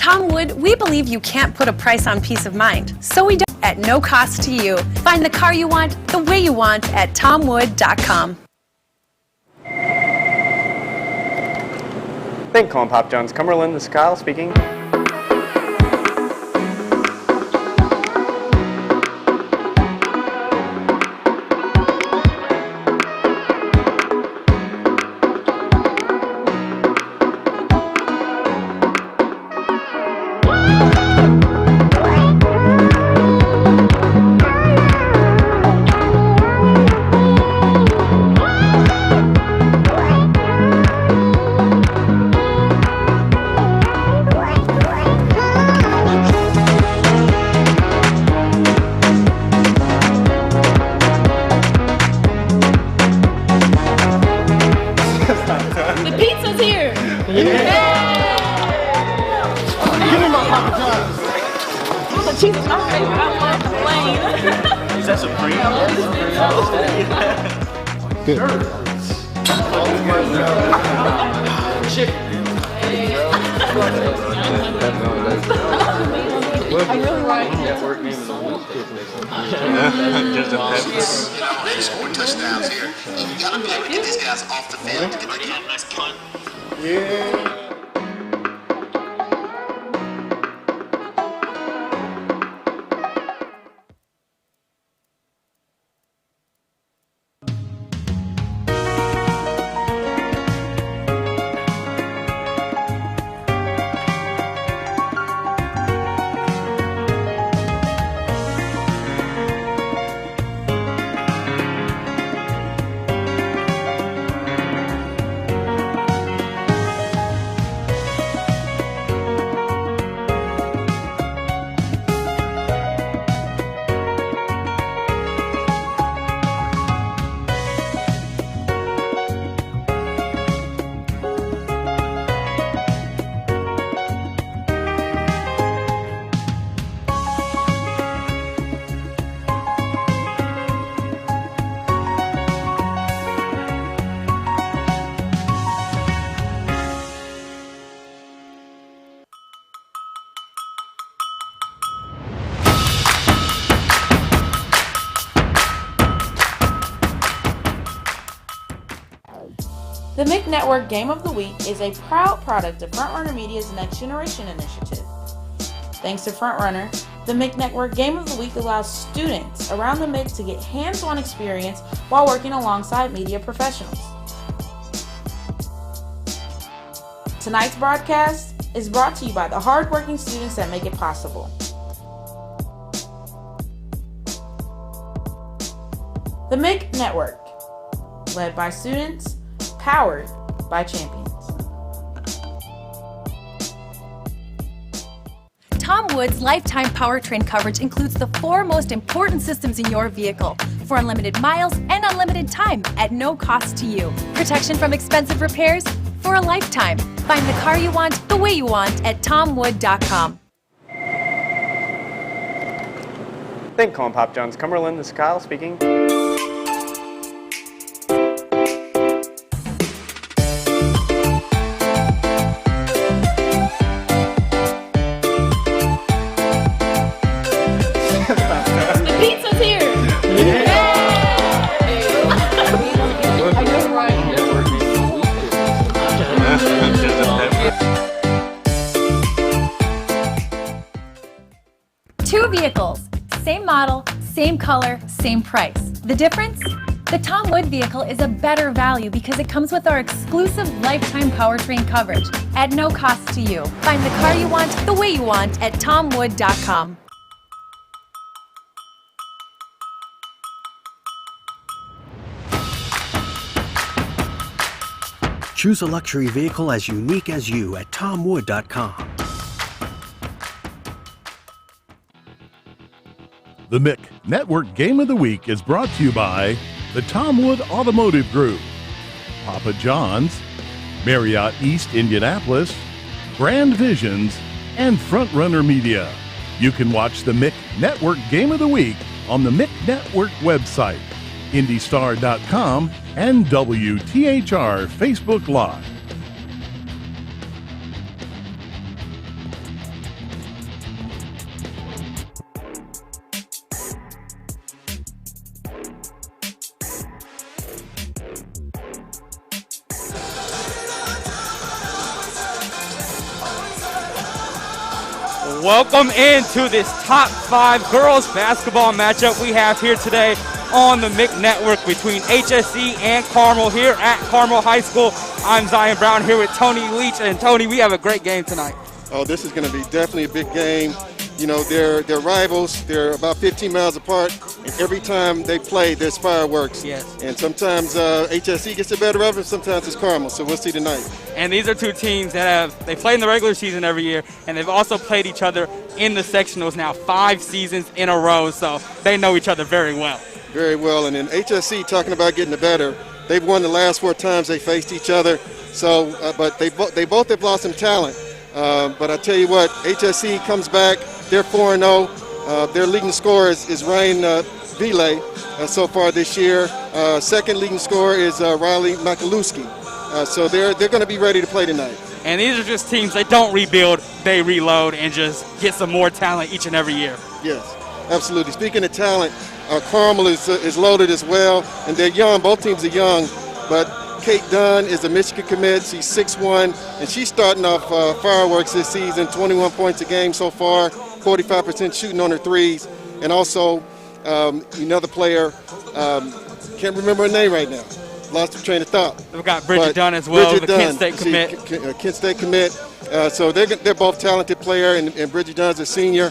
Tom Wood, we believe you can't put a price on peace of mind, so we do at no cost to you. Find the car you want, the way you want at tomwood.com. Thank you, calling Pop John's Cumberland. This is Kyle speaking. Good. I really like network name of the They scored touchdowns here. You gotta be able to get these guys off the field to get the game. Nice punt. Yeah. The MIC Network Game of the Week is a proud product of Frontrunner Media's Next Generation initiative. Thanks to Frontrunner, the MIC Network Game of the Week allows students around the MIC to get hands-on experience while working alongside media professionals. Tonight's broadcast is brought to you by the hardworking students that make it possible. The MIC Network, led by students, powered by champions. Tom Wood's lifetime powertrain coverage includes the 4 most important systems in your vehicle for unlimited miles and unlimited time at no cost to you. Protection from expensive repairs for a lifetime. Find the car you want, the way you want at tomwood.com. Thank you, calling Pop John's Cumberland. This is Kyle speaking. Two vehicles, same model, same color, same price. The difference? The Tom Wood vehicle is a better value because it comes with our exclusive lifetime powertrain coverage at no cost to you. Find the car you want, the way you want at tomwood.com. Choose a luxury vehicle as unique as you at tomwood.com. The MIC Network Game of the Week is brought to you by the Tom Wood Automotive Group, Papa John's, Marriott East Indianapolis, Grand Visions, and Frontrunner Media. You can watch the MIC Network Game of the Week on the MIC Network website, IndyStar.com, and WTHR Facebook Live. Welcome into this top 5 girls basketball matchup we have here today on the MIC Network between HSE and Carmel here at Carmel High School. I'm Zion Brown here with Tony Leach, and Tony, we have a great game tonight. Oh, this is going to be definitely a big game. You know, they're rivals. They're about 15 miles apart, and every time they play, there's fireworks. Yes. And sometimes HSE gets the better of it, sometimes it's Carmel, so we'll see tonight. And these are two teams that they play in the regular season every year, and they've also played each other in the sectionals now 5 seasons in a row, so they know each other very well. Very well, and then HSE, talking about getting the better, they've won the last 4 times they faced each other, so but they both have lost some talent. But I tell you what, HSE comes back. They're 4-0. Their leading scorer is Ryan Ville so far this year. Second leading scorer is Riley Makalewski. So they're going to be ready to play tonight. And these are just teams that don't rebuild, they reload and just get some more talent each and every year. Yes, absolutely. Speaking of talent, Carmel is loaded as well, and they're young. Both teams are young, but Kate Dunn is a Michigan commit. She's 6'1", and she's starting off fireworks this season, 21 points a game so far, 45% shooting on her threes. And also another player, can't remember her name right now, lost her train of thought. We've got Bridget Dunn as well, the Kent State commit. Kent State commit. So they're both talented player, and Bridget Dunn's a senior.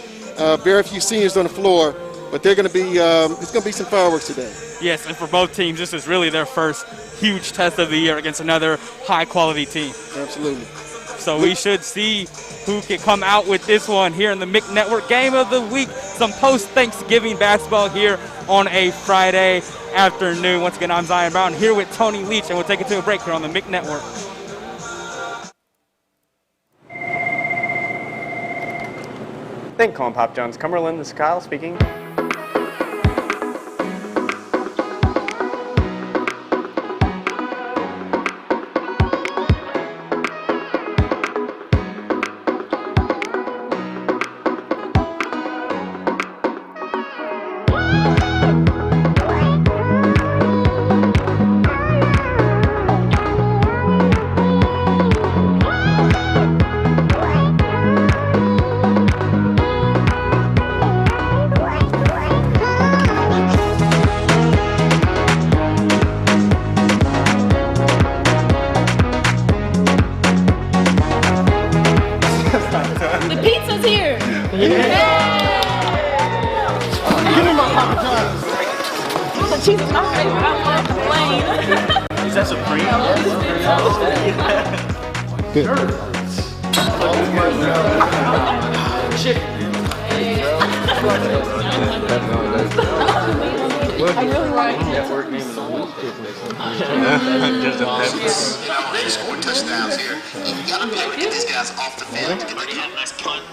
Very few seniors on the floor, but they're going to be it's going to be some fireworks today. Yes, and for both teams, this is really their first huge test of the year against another high-quality team. Absolutely. So we should see who can come out with this one here in the MIC Network Game of the Week. Some post-Thanksgiving basketball here on a Friday afternoon. Once again, I'm Zion Brown here with Tony Leach, and we'll take it to a break here on the MIC Network. Thank you, calling Pop John's Cumberland. This is Kyle speaking. The pizza's here! Give me my Papa John's. The cheese is my favorite. I love plain. Is that Supreme? Good. I really like it. They scored touchdowns here. You gotta be able to get these guys off the field to get ready to have a nice punt.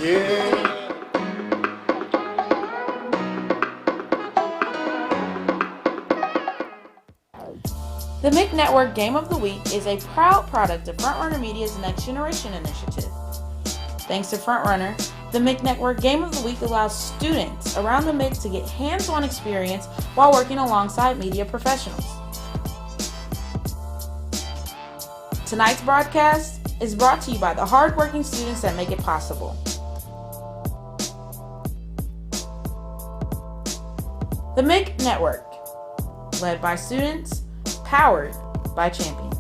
Yeah. The MIC Network Game of the Week is a proud product of Frontrunner Media's Next Generation initiative. Thanks to Frontrunner, the MIC Network Game of the Week allows students around the MIC to get hands-on experience while working alongside media professionals. Tonight's broadcast is brought to you by the hardworking students that make it possible. The MIC Network, led by students, powered by champions.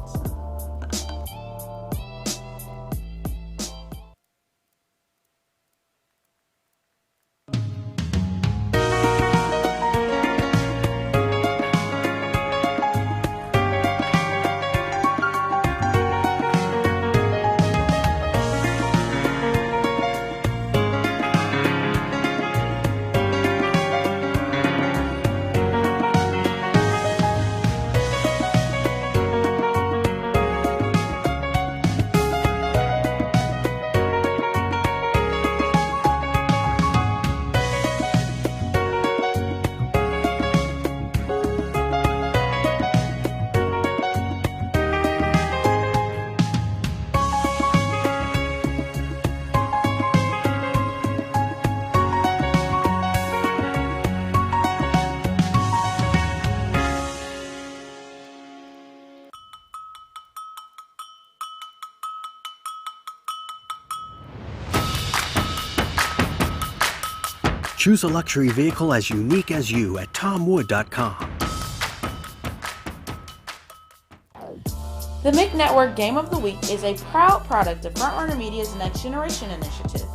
Choose a luxury vehicle as unique as you at TomWood.com. The MIC Network Game of the Week is a proud product of FrontRunner Media's Next Generation initiative.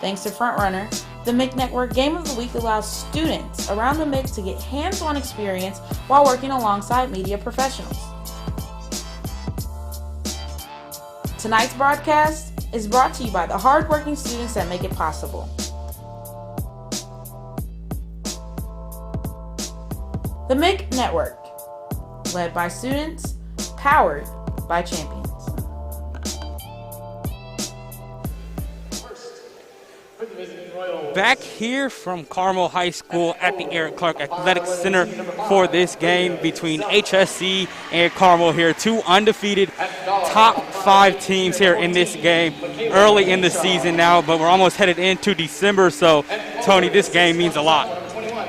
Thanks to FrontRunner, the MIC Network Game of the Week allows students around the MIC to get hands-on experience while working alongside media professionals. Tonight's broadcast is brought to you by the hardworking students that make it possible. The MIC Network, led by students, powered by champions. Back here from Carmel High School at the Eric Clark Athletic Center for this game between HSE and Carmel here. Two undefeated top 5 teams here in this game early in the season now, but we're almost headed into December, so Tony, this game means a lot.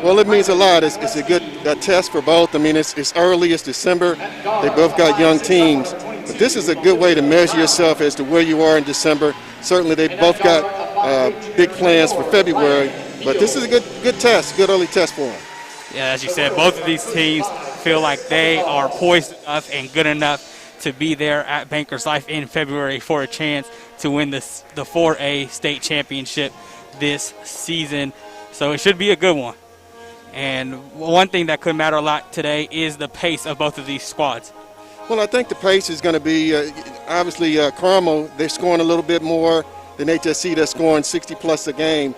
Well, it means a lot. It's a good test for both. I mean, it's early, it's December. They both got young teams. But this is a good way to measure yourself as to where you are in December. Certainly, they both got big plans for February. But this is a good test, good early test for them. Yeah, as you said, both of these teams feel like they are poised enough and good enough to be there at Bankers Life in February for a chance to win the 4A state championship this season. So it should be a good one. And one thing that could matter a lot today is the pace of both of these squads. Well, I think the pace is going to be, obviously, Carmel, they're scoring a little bit more than HSE. They're scoring 60-plus a game.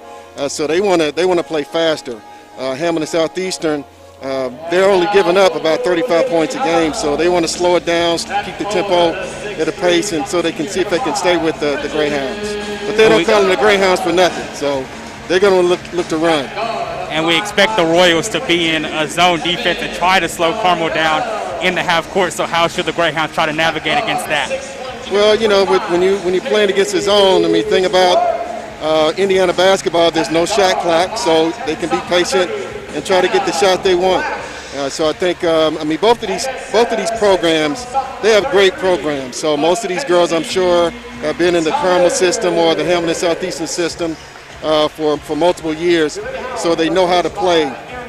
So they want to play faster. Hamilton Southeastern, they're only giving up about 35 points a game, so they want to slow it down, keep the tempo at a pace, and so they can see if they can stay with the Greyhounds. But they don't call them the Greyhounds for nothing, so they're going to look to run. And we expect the Royals to be in a zone defense and try to slow Carmel down in the half court. So how should the Greyhounds try to navigate against that? Well, you know, when you're playing against the zone, I mean, thing about Indiana basketball, there's no shot clock, so they can be patient and try to get the shot they want. So I think, both of these programs, they have great programs. So most of these girls, I'm sure, have been in the Carmel system or the Hamilton Southeastern system for multiple years, so they know how to play.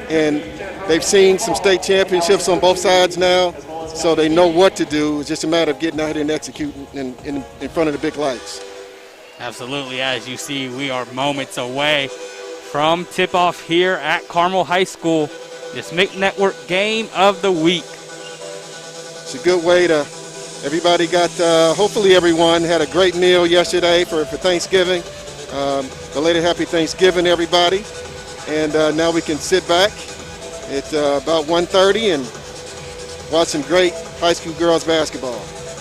And they've seen some state championships on both sides now, so they know what to do. It's just a matter of getting out here and executing in front of the big lights. Absolutely. As you see, we are moments away from tip-off here at Carmel High School, this MIC Network Game of the Week. It's a good way to, everybody got, hopefully everyone had a great meal yesterday for Thanksgiving. Belated happy Thanksgiving, everybody. And now we can sit back at about 1:30 and watch some great high school girls basketball.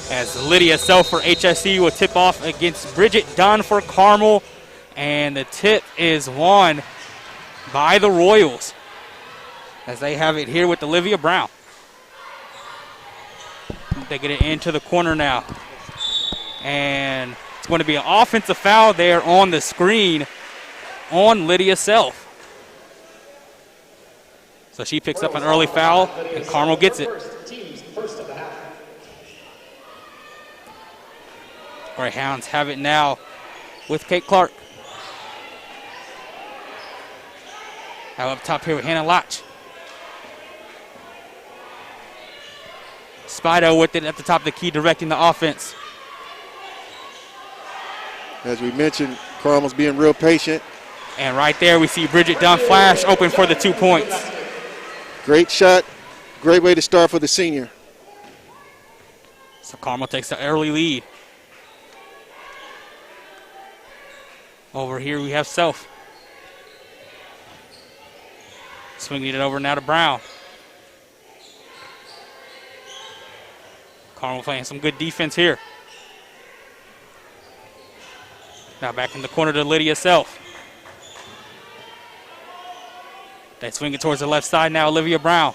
As Lydia Self for HSE will tip off against Bridget Dunn for Carmel. And the tip is won by the Royals, as they have it here with Olivia Brown. They get it into the corner now. And it's going to be an offensive foul there on the screen on Lydia Self. So she picks up an early foul, and Carmel gets it. Greyhounds have it now with Kate Clark. Now up top here with Hannah Lotch. Spido with it at the top of the key, directing the offense. As we mentioned, Carmel's being real patient. And right there we see Bridget Dunn flash open for the 2 points. Great shot, great way to start for the senior. So Carmel takes the early lead. Over here we have Self. Swinging it over now to Brown. Carmel playing some good defense here. Now back in the corner to Lydia Self. They swing it towards the left side now, Olivia Brown.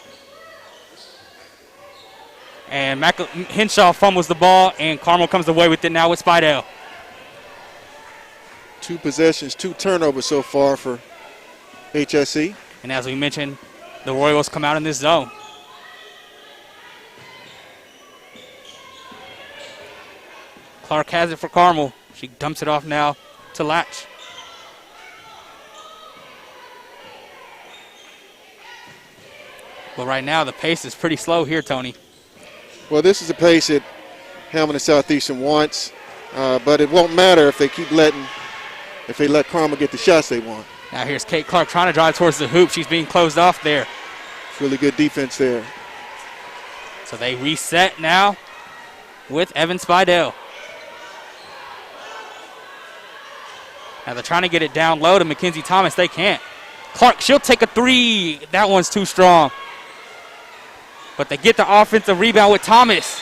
And Henshaw fumbles the ball, and Carmel comes away with it now with Spidell. 2 possessions, 2 turnovers so far for HSE. And as we mentioned, the Royals come out in this zone. Clark has it for Carmel. She dumps it off now to Latch. Well, right now the pace is pretty slow here, Tony. Well, this is a pace that Hamilton Southeastern wants, but it won't matter if they let Carmel get the shots they want. Now here's Kate Clark trying to drive towards the hoop. She's being closed off there. It's really good defense there. So they reset now with Evan Spidell. Now they're trying to get it down low to Mackenzie Thomas. They can't. Clark, she'll take a three. That one's too strong. But they get the offensive rebound with Thomas,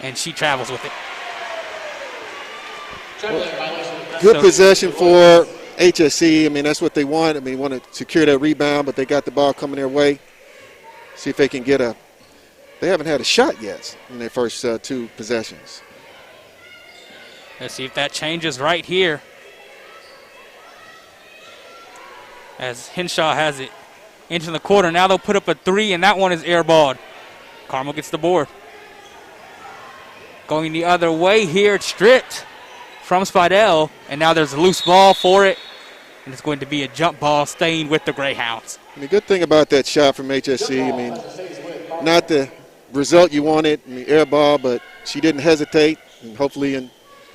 and she travels with it. Good possession for HSE. I mean, that's what they want. I mean, want to secure that rebound, but they got the ball coming their way. See if they can get they haven't had a shot yet in their first two possessions. Let's see if that changes right here. As Henshaw has it into the quarter. Now they'll put up a three, and that one is airballed. Carmel gets the board. Going the other way here, it's stripped from Spidell, and now there's a loose ball for it, and it's going to be a jump ball staying with the Greyhounds. And the good thing about that shot from HSE, I mean, not the result you wanted, I mean, air ball, but she didn't hesitate, and hopefully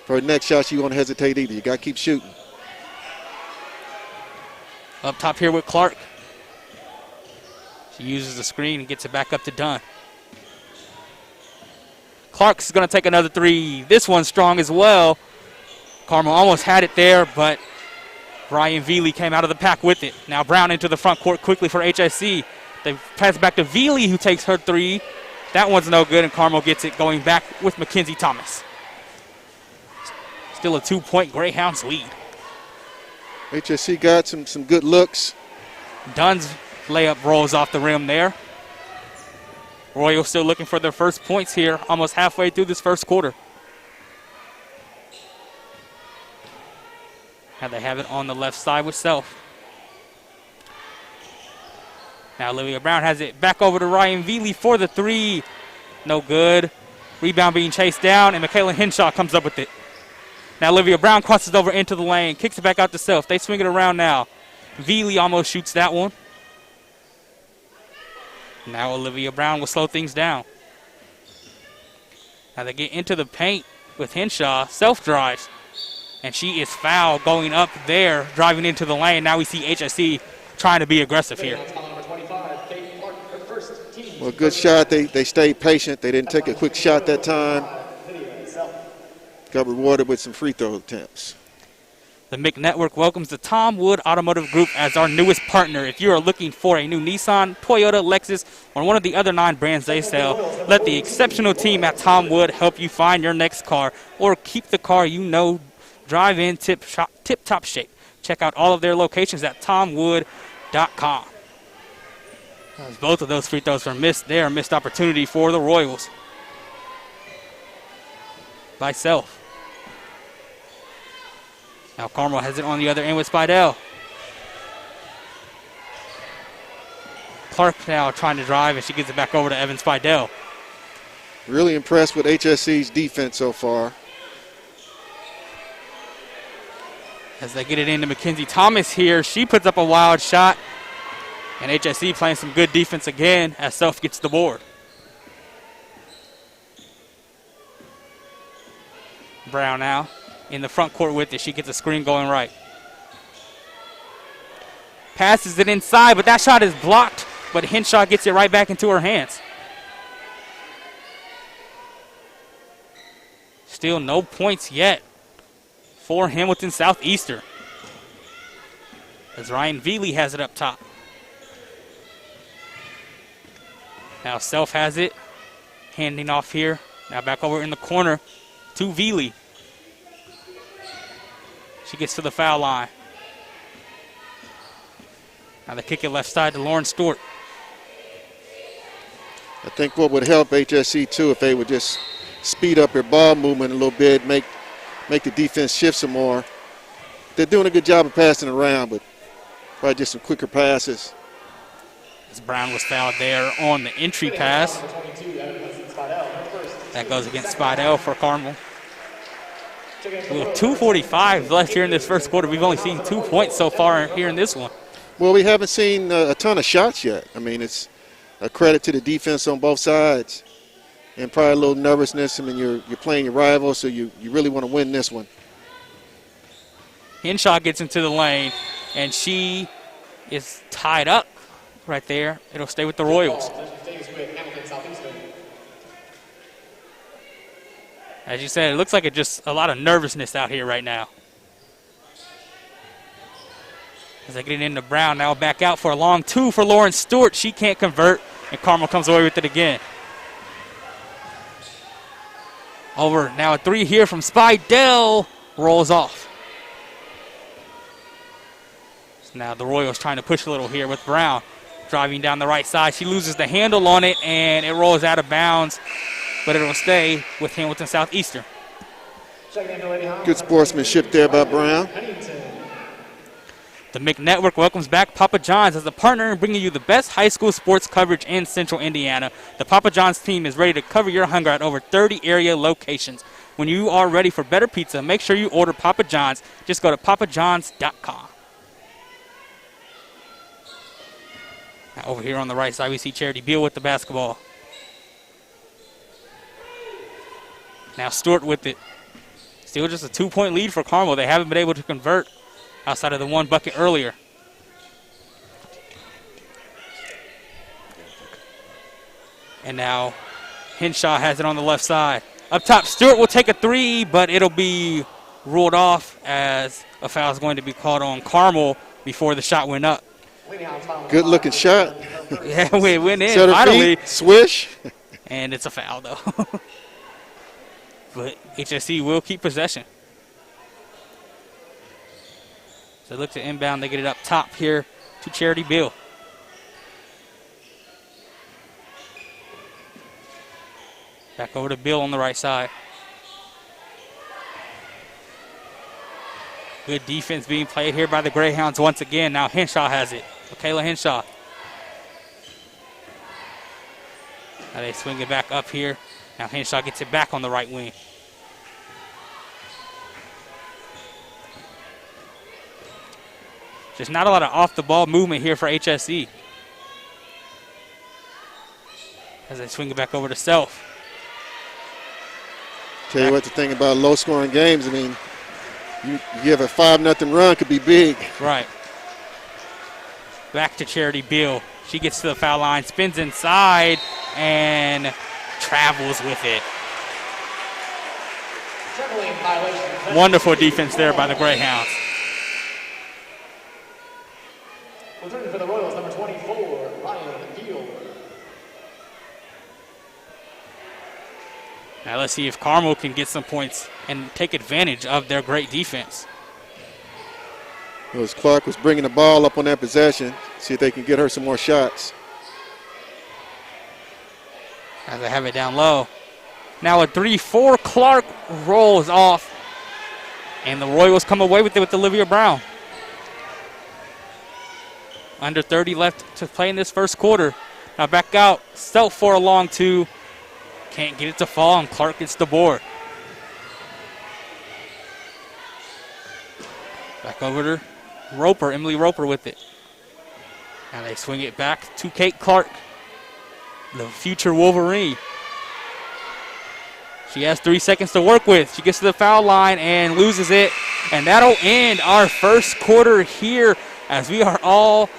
for her next shot she won't hesitate either. You got to keep shooting. Up top here with Clark. She uses the screen and gets it back up to Dunn. Clark's going to take another three. This one's strong as well. Carmel almost had it there, but Ryan Veely came out of the pack with it. Now Brown into the front court quickly for HSE. They pass back to Veely, who takes her three. That one's no good, and Carmel gets it going back with Mackenzie Thomas. Still a 2-point Greyhounds lead. HSE got some good looks. Dunn's layup rolls off the rim there. Royals still looking for their first points here, almost halfway through this first quarter. Now they have it on the left side with Self. Now Olivia Brown has it back over to Ryan Veely for the three. No good. Rebound being chased down, and Michaela Henshaw comes up with it. Now Olivia Brown crosses over into the lane, kicks it back out to Self. They swing it around now. Veely almost shoots that one. Now Olivia Brown will slow things down. Now they get into the paint with Henshaw. Self drives. And she is fouled going up there, driving into the lane. Now we see HSE trying to be aggressive here. Well, good shot. They stayed patient. They didn't take a quick shot that time. Got rewarded with some free throw attempts. The MIC Network welcomes the Tom Wood Automotive Group as our newest partner. If you are looking for a new Nissan, Toyota, Lexus, or one of the other 9 brands they sell, let the exceptional team at Tom Wood help you find your next car or keep the car you know drive in tip-top shape. Check out all of their locations at tomwood.com. As both of those free throws were missed there, missed opportunity for the Royals. By Self. Now Carmel has it on the other end with Spidell. Clark now trying to drive, and she gives it back over to Evan Spidell. Really impressed with HSE's defense so far. As they get it into Mackenzie Thomas here, she puts up a wild shot. And HSE playing some good defense again as Self gets the board. Brown now in the front court with it. She gets a screen going right. Passes it inside, but that shot is blocked. But Henshaw gets it right back into her hands. Still no points yet for Hamilton Southeastern. As Ryan Veely has it up top. Now Self has it. Handing off here. Now back over in the corner to Veely. She gets to the foul line. Now they kick it left side to Lauren Stewart. I think what would help HSE too if they would just speed up their ball movement a little bit, make the defense shift some more. They're doing a good job of passing around, but probably just some quicker passes. As Brown was fouled there on the entry pass. That goes against Spidell for Carmel. Well, 2:45 left here in this first quarter. We've only seen 2 points so far here in this one. Well, we haven't seen a ton of shots yet. I mean, it's a credit to the defense on both sides, and probably a little nervousness. I mean, you're playing your rival, so you really want to win this one. Henshaw gets into the lane, and she is tied up right there. It'll stay with the Royals. As you said, it looks like it's just a lot of nervousness out here right now. As they get it into Brown, now back out for a long 2 for Lauren Stewart. She can't convert, and Carmel comes away with it again. Over now a 3 here from Spidell. Rolls off. So now the Royals trying to push a little here with Brown. Driving down the right side. She loses the handle on it, and it rolls out of bounds, but it'll stay with Hamilton Southeastern. Good sportsmanship there by Brown. The McNetwork welcomes back Papa John's as a partner in bringing you the best high school sports coverage in Central Indiana. The Papa John's team is ready to cover your hunger at over 30 area locations. When you are ready for better pizza, make sure you order Papa John's. Just go to papajohns.com. Now over here on the right side, we see Charity Beal with the basketball. Now Stewart with it. Still just a 2-point lead for Carmel. They haven't been able to convert outside of the 1 bucket earlier. And now Henshaw has it on the left side. Up top, Stewart will take a 3, but it'll be ruled off as a foul is going to be called on Carmel before the shot went up. Good looking shot. Yeah, we went in Set her finally. feet, swish. And it's a foul, though. But HSE will keep possession. So look to inbound. They get it up top here to Charity Beal. Back over to Bill on the right side. Good defense being played here by the Greyhounds once again. Now Henshaw has it. Kayla Henshaw. Now they swing it back up here. Now Henshaw gets it back on the right wing. Just not a lot of off-the-ball movement here for HSE. As they swing it back over to Self. Tell you what, the thing about low-scoring games, I mean, you give a 5-0 run, could be big. Right. Back to Charity Beal. She gets to the foul line, spins inside, and travels with it. Wonderful defense there by the Greyhounds. Returning for the Royals, number 24, Ryan Field. Now let's see if Carmel can get some points and take advantage of their great defense. As Clark was bringing the ball up on that possession, see if they can get her some more shots. As they have it down low. Now a 3-4, Clark rolls off, and the Royals come away with it with Olivia Brown. Under 30 left to play in this first quarter. Now back out, Self for a long 2. Can't get it to fall, and Clark gets the board. Back over to Roper, Emily Roper with it. Now they swing it back to Kate Clark, the future Wolverine. She has 3 seconds to work with. She gets to the foul line and loses it. And that'll end our first quarter here as we are all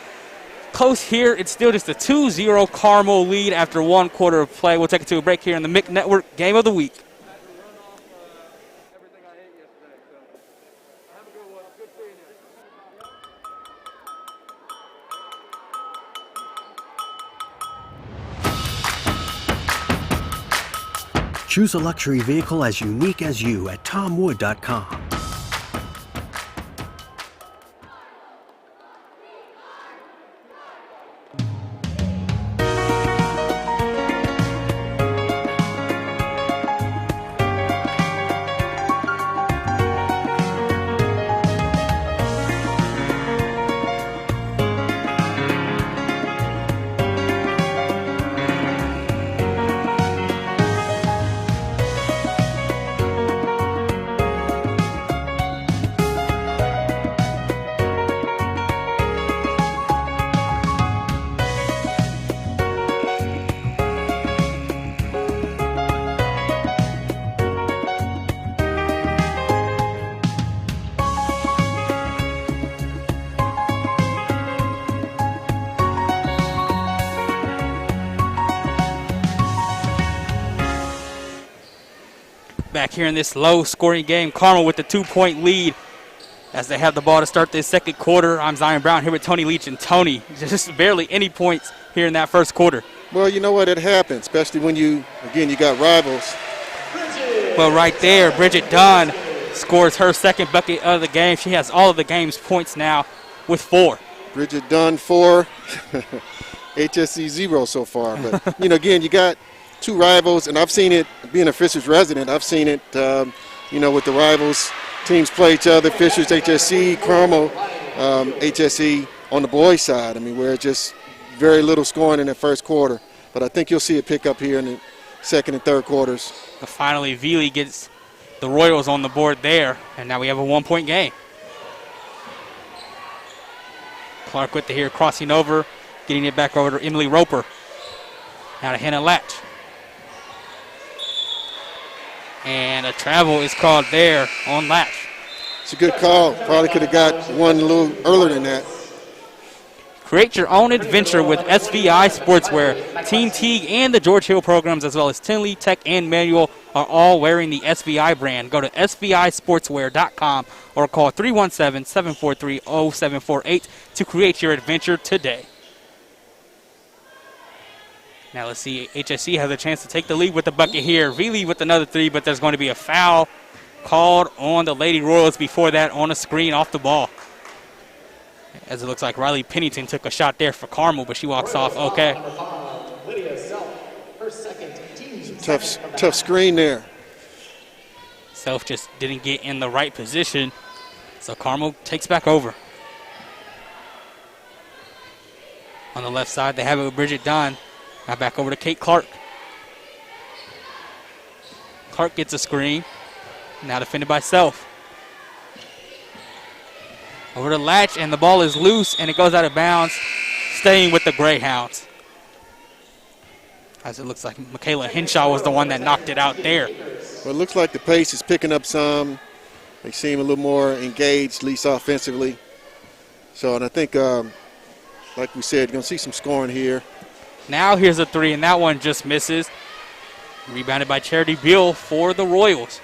close here. It's still just a 2-0 Carmel lead after 1 quarter of play. We'll take it to a break here in the McNetwork Game of the Week. Choose a luxury vehicle as unique as you at TomWood.com. Back here in this low-scoring game, Carmel with the 2-point lead as they have the ball to start this second quarter. I'm Zion Brown here with Tony Leach, and Tony, just barely any points here in that first quarter. Well, you know what? It happens, especially when you got rivals. Well, right there, Bridget Dunn scores her second bucket of the game. She has all of the game's points now with 4. Bridget Dunn 4, HSE 0 so far. But, again, you got 2 rivals, and I've seen it, being a Fishers resident, I've seen it, with the rivals. Teams play each other, Fishers, HSE, Carmel, HSE on the boys' side. Where just very little scoring in the first quarter. But I think you'll see it pick up here in the second and third quarters. But finally, Veely gets the Royals on the board there, and now we have a 1-point game. Clark with the here, crossing over, getting it back over to Emily Roper. Now to Hannah Latch. And a travel is called there on Latch. It's a good call. Probably could have got one a little earlier than that. Create your own adventure with SVI Sportswear. Team Teague and the George Hill programs, as well as Tinley, Tech, and Manual, are all wearing the SVI brand. Go to SVISportswear.com or call 317-743-0748 to create your adventure today. Now let's see, HSE has a chance to take the lead with the bucket here. Veely with another 3, but there's going to be a foul called on the Lady Royals before that on a screen off the ball. As it looks like Riley Pennington took a shot there for Carmel, but she walks off okay. Tough screen there. Self just didn't get in the right position, so Carmel takes back over. On the left side, they have it with Bridget Dunn. Now back over to Kate Clark. Clark gets a screen. Now defended by Self. Over to Latch, and the ball is loose, and it goes out of bounds, staying with the Greyhounds. As it looks like Michaela Henshaw was the one that knocked it out there. Well, it looks like the pace is picking up some. They seem a little more engaged, at least offensively. So, and I think, like we said, you're going to see some scoring here. Now here's a 3, and that one just misses. Rebounded by Charity Beal for the Royals.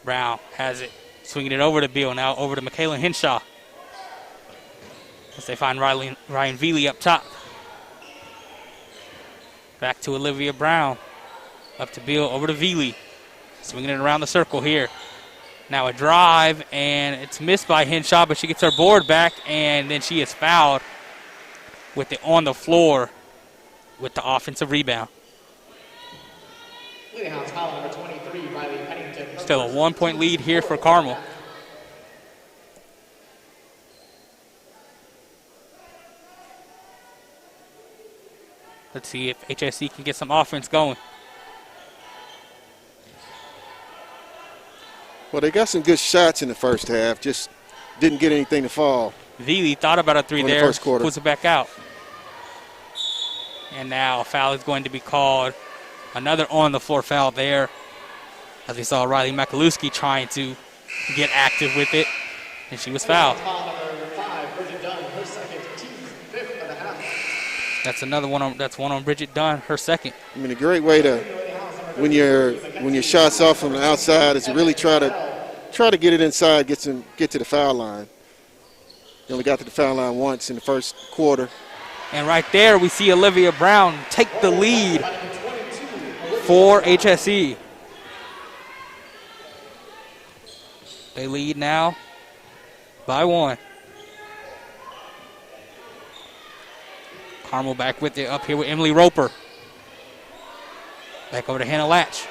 Brown has it, swinging it over to Beal, now over to Michaela Henshaw. As they find Ryan Veely up top. Back to Olivia Brown. Up to Beal, over to Veely. Swinging it around the circle here. Now a drive, and it's missed by Henshaw, but she gets her board back, and then she is fouled with it on the floor with the offensive rebound. Still a 1-point lead here for Carmel. Let's see if HSE can get some offense going. Well, they got some good shots in the first half, just didn't get anything to fall. Veely thought about a 3 there, first quarter. pulls it back out. And now a foul is going to be called. Another on-the-floor foul there, as we saw Riley Makalewski trying to get active with it, and she was fouled. That's another one on. That's one on Bridget Dunn, her second. I mean, a great way to, when your shots off from the outside, is to really try to get it inside, get to the foul line. You only got to the foul line once in the first quarter. And right there, we see Olivia Brown take the lead for HSE. They lead now by 1. Carmel back with it up here with Emily Roper. Back over to Hannah Latch.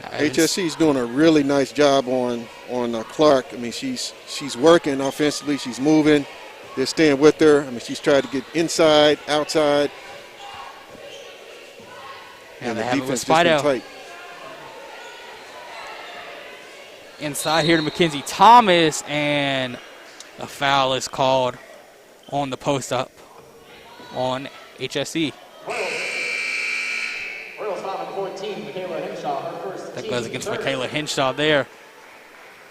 HSE is doing a really nice job on Clark. I mean, she's working offensively. She's moving. They're staying with her. I mean, she's trying to get inside, outside. And the they have it defense with just been Spidell. tight. Inside here to Mackenzie Thomas, and a foul is called on the post up on HSE. Royals foul on 14, Michaela Henshaw, her first. That goes against Michaela Henshaw there.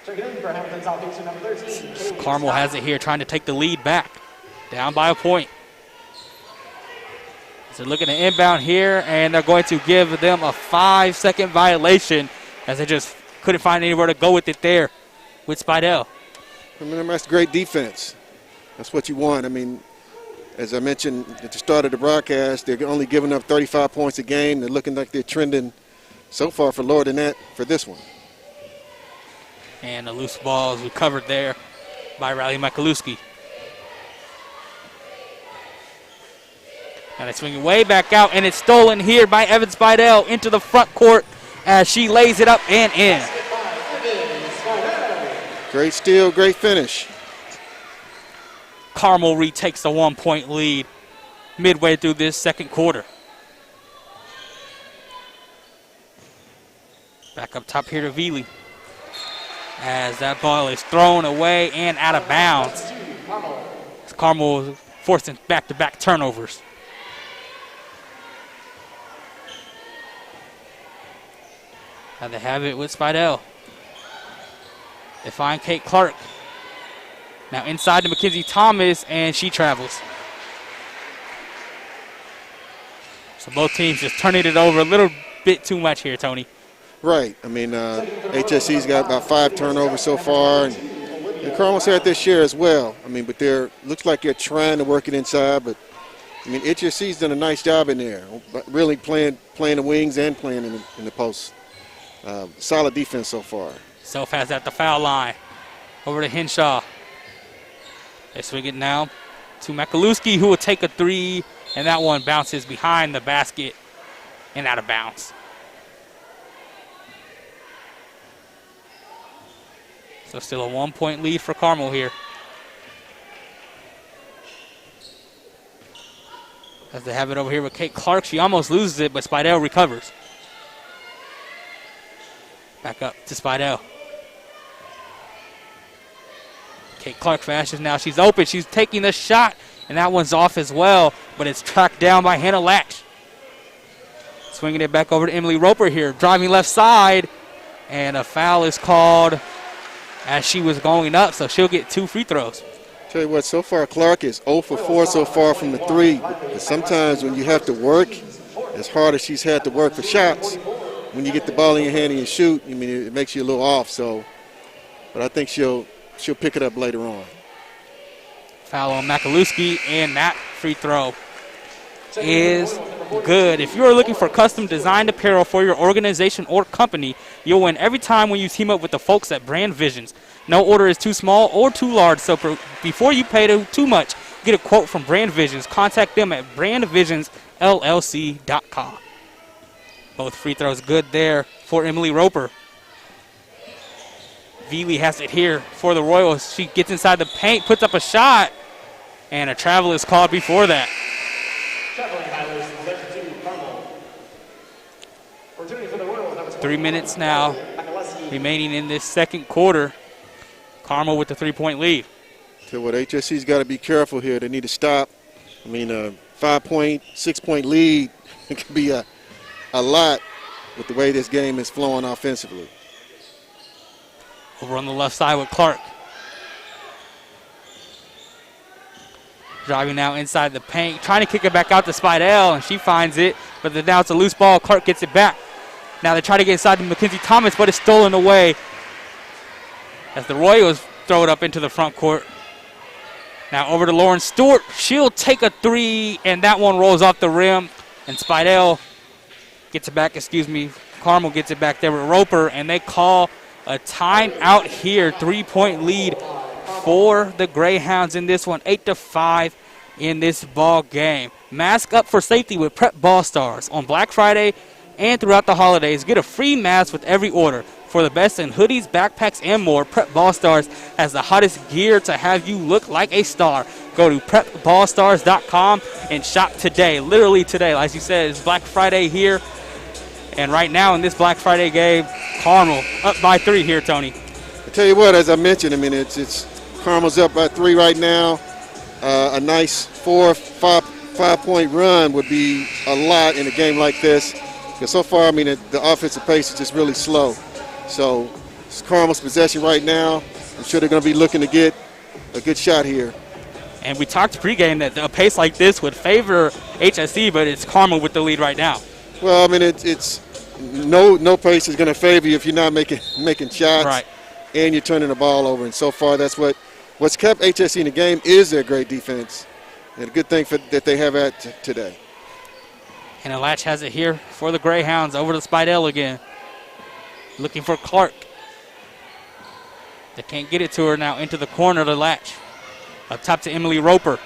Checking in for Hamilton Southeastern number 13. Carmel has it here, trying to take the lead back. Down by a point. They're looking to inbound here, and they're going to give them a 5-second violation as they just couldn't find anywhere to go with it there with Spidell. I mean, that's great defense. That's what you want. I mean, as I mentioned at the start of the broadcast, they're only giving up 35 points a game. They're looking like they're trending so far for lower than that for this one. And the loose ball is recovered there by Riley Michalewski. And they swing it way back out, and it's stolen here by Evan Spidell into the front court as she lays it up and in. Great steal, great finish. Carmel retakes a 1-point lead midway through this second quarter. Back up top here to Veely as that ball is thrown away and out of bounds. Carmel forcing back-to-back turnovers. And they have it with Spidell. They find Kate Clark. Now inside to Mackenzie Thomas, and she travels. So both teams just turning it over a little bit too much here, Tony. Right. I mean, HSE's got about 5 turnovers so far, and Carmel's had their share as well. I mean, but looks like they're trying to work it inside, but I mean, HSE's done a nice job in there, really playing the wings and playing in the post. Solid defense so far. Self has at the foul line. Over to Henshaw. They swing it now to Michalewski, who will take a 3, and that one bounces behind the basket and out of bounds. So still a 1-point lead for Carmel here. As they have it over here with Kate Clark. She almost loses it, but Spidell recovers. Back up to Spidell. Kate Clark fashes now. She's open. She's taking the shot, and that one's off as well, but it's tracked down by Hannah Latch. Swinging it back over to Emily Roper here, driving left side, and a foul is called as she was going up, so she'll get 2 free throws. Tell you what, so far Clark is 0 for 4 so far from the 3. But sometimes when you have to work, as hard as she's had to work for shots, when you get the ball in your hand and you shoot, I mean, it makes you a little off. So, but I think she'll pick it up later on. Foul on Michalewski, and that free throw is good. If you are looking for custom designed apparel for your organization or company, you'll win every time when you team up with the folks at Brand Visions. No order is too small or too large, so before you pay too much, get a quote from Brand Visions. Contact them at brandvisionsllc.com. Both free throws good there for Emily Roper. Veely has it here for the Royals. She gets inside the paint, puts up a shot, and a travel is called before that. 3 minutes now remaining in this second quarter. Carmel with the 3-point lead. So what HSC's got to be careful here. They need to stop. I mean, a 5-point, 6-point lead it could be a lot with the way this game is flowing offensively. Over on the left side with Clark. Driving now inside the paint, trying to kick it back out to Spidell, and she finds it, but now it's a loose ball. Clark gets it back. Now they try to get inside to Mackenzie Thomas, but it's stolen away as the Royals throw it up into the front court. Now over to Lauren Stewart. She'll take a 3, and that one rolls off the rim, and Spidell gets it back, Carmel gets it back there with Roper, and they call a timeout here. 3-point lead for the Greyhounds in this one, 8-5 in this ball game. Mask up for safety with Prep Ball Stars. On Black Friday and throughout the holidays, get a free mask with every order. For the best in hoodies, backpacks, and more, Prep Ball Stars has the hottest gear to have you look like a star. Go to prepballstars.com and shop today. Literally today. Like you said, it's Black Friday here. And right now in this Black Friday game, Carmel up by 3 here, Tony. I tell you what, as I mentioned, I mean, it's Carmel's up by 3 right now. A nice 4 or 5-point run would be a lot in a game like this. Because so far, I mean, the offensive pace is just really slow. So it's Carmel's possession right now. I'm sure they're going to be looking to get a good shot here. And we talked pregame that a pace like this would favor HSE, but it's Carmel with the lead right now. Well, I mean, it's no pace is going to favor you if you're not making shots, Right. And you're turning the ball over. And so far, that's what's kept HSE in the game is their great defense, and a good thing that they have at today. And a Latch has it here for the Greyhounds over to Spidell again, looking for Clark. They can't get it to her now into the corner of the Latch. Up top to Emily Roper.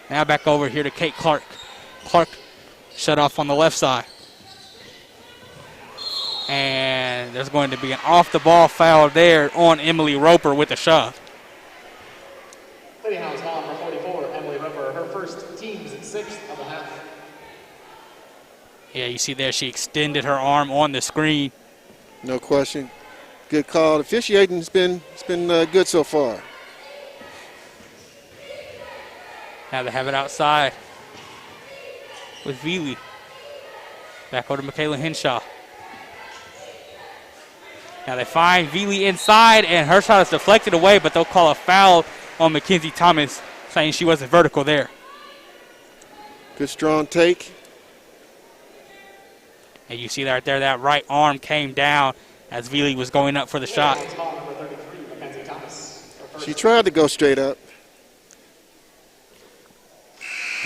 Now back over here to Kate Clark. Clark shut off on the left side. And there's going to be an off-the-ball foul there on Emily Roper with a shove. Lady Hounds foul number 44, Emily Roper, her first team's 6th of the half. Yeah, you see there she extended her arm on the screen. No question. Good call. Officiating has been good so far. Now they have it outside with Veely. Back over to Michaela Henshaw. Now they find Veely inside, and her shot is deflected away, but they'll call a foul on Mackenzie Thomas, saying she wasn't vertical there. Good strong take. And you see right there, that right arm came down as Veely was going up for the shot. She tried to go straight up.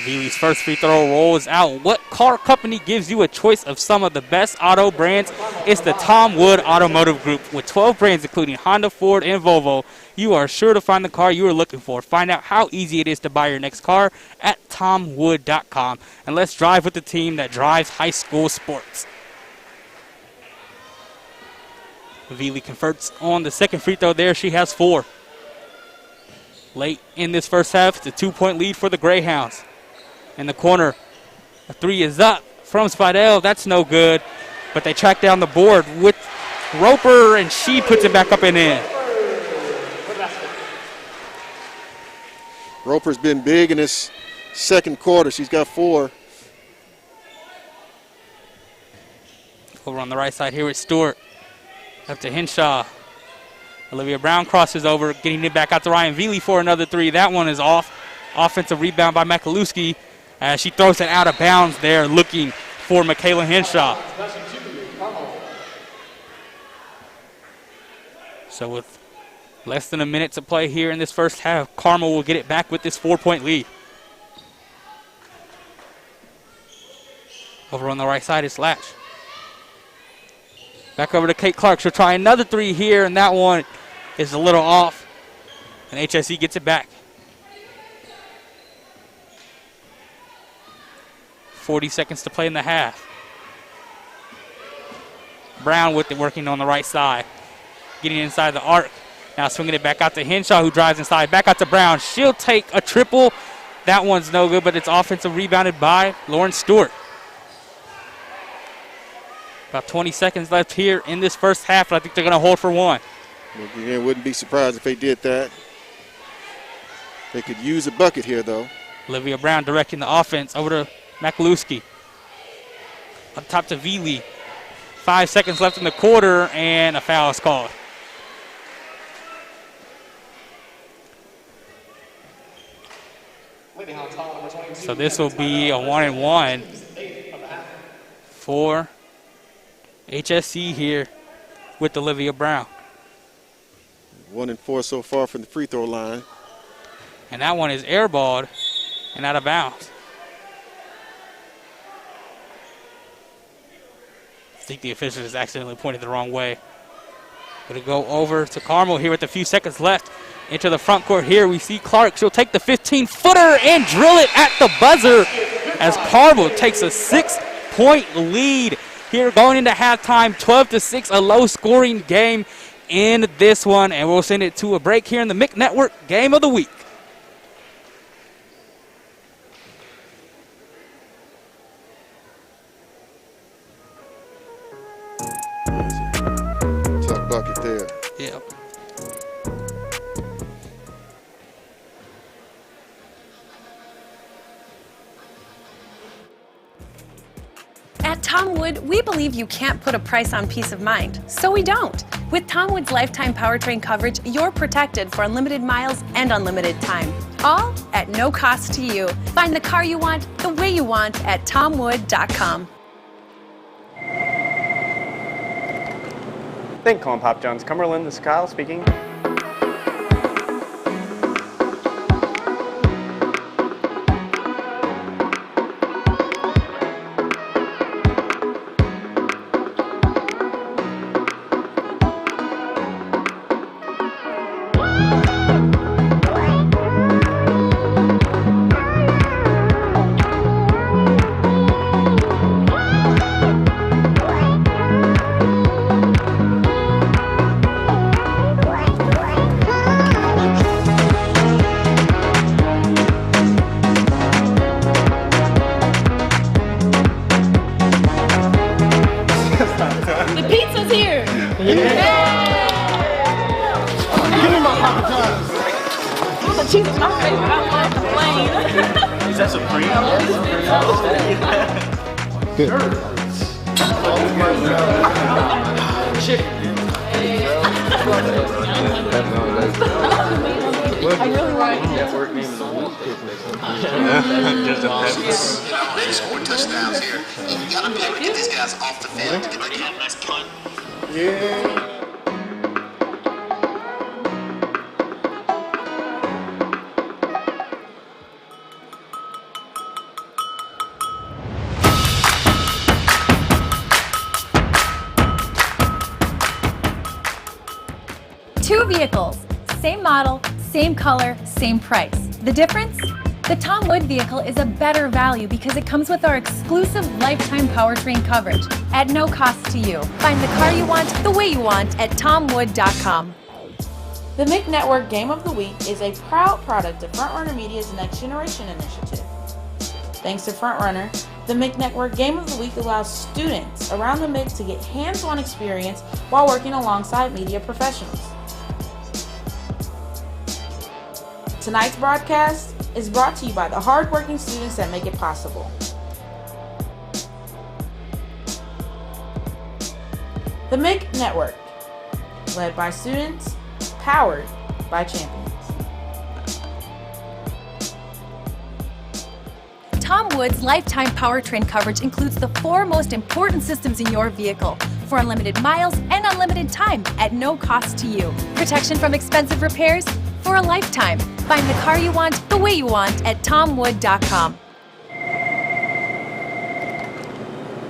Veely's first free throw roll is out. What car company gives you a choice of some of the best auto brands? It's the Tom Wood Automotive Group. With 12 brands including Honda, Ford, and Volvo, you are sure to find the car you are looking for. Find out how easy it is to buy your next car at tomwood.com. And let's drive with the team that drives high school sports. Veely converts on the second free throw there. She has 4. Late in this first half, it's a 2-point lead for the Greyhounds. In the corner, a 3 is up from Spidell. That's no good, but they track down the board with Roper, and she puts it back up and in. Roper's been big in this second quarter. She's got 4. Over on the right side here with Stewart. Up to Henshaw. Olivia Brown crosses over, getting it back out to Ryan Veely for another 3. That one is off. Offensive rebound by Makalewski as she throws it out of bounds there, looking for Michaela Henshaw. So with less than a minute to play here in this first half, Carmel will get it back with this 4-point lead. Over on the right side is Latch. Back over to Kate Clark. She'll try another 3 here, and that one is a little off. And HSE gets it back. 40 seconds to play in the half. Brown with it working on the right side. Getting inside the arc. Now swinging it back out to Henshaw, who drives inside. Back out to Brown. She'll take a triple. That one's no good, but it's offensive rebounded by Lauren Stewart. About 20 seconds left here in this first half, and I think they're going to hold for 1. Well, again, wouldn't be surprised if they did that. They could use a bucket here, though. Olivia Brown directing the offense over to Makalewski. Up top to Veely. 5 seconds left in the quarter, and a foul is called. So this will be a 1-and-1 for HSE here with Olivia Brown. 1-and-4 so far from the free throw line. And that one is airballed and out of bounds. I think the official has accidentally pointed the wrong way. Going to go over to Carmel here with a few seconds left. Into the front court here, we see Clark. She'll take the 15-footer and drill it at the buzzer as Carmel takes a 6-point lead here going into halftime. 12-6, a low-scoring game in this one. And we'll send it to a break here in the MIC Network Game of the Week. Tough bucket there. Yep. At Tom Wood, we believe you can't put a price on peace of mind, so we don't. With Tom Wood's lifetime powertrain coverage, you're protected for unlimited miles and unlimited time. All at no cost to you. Find the car you want, the way you want at tomwood.com. Thank you, calling Pop John's. Cumberland, this is Kyle speaking. The pizza's here. Give me my Papa John's. The cheese is my favorite. I love the plain. Is that Supreme? I really like Network Game of the Week. They scored touchdowns here. You gotta be able to get these guys off the field to get ready to have a nice punt. Yeah. Two vehicles, same model, same color, same price. The difference? The Tom Wood vehicle is a better value because it comes with our exclusive lifetime powertrain coverage at no cost to you. Find the car you want, the way you want at tomwood.com. The MIC Network Game of the Week is a proud product of Frontrunner Media's Next Generation initiative. Thanks to Frontrunner, the MIC Network Game of the Week allows students around the MIC to get hands-on experience while working alongside media professionals. Tonight's broadcast is brought to you by the hardworking students that make it possible. The MIC Network, led by students, powered by champions. Tom Wood's lifetime powertrain coverage includes the 4 most important systems in your vehicle for unlimited miles and unlimited time at no cost to you. Protection from expensive repairs for a lifetime. Find the car you want, the way you want at tomwood.com.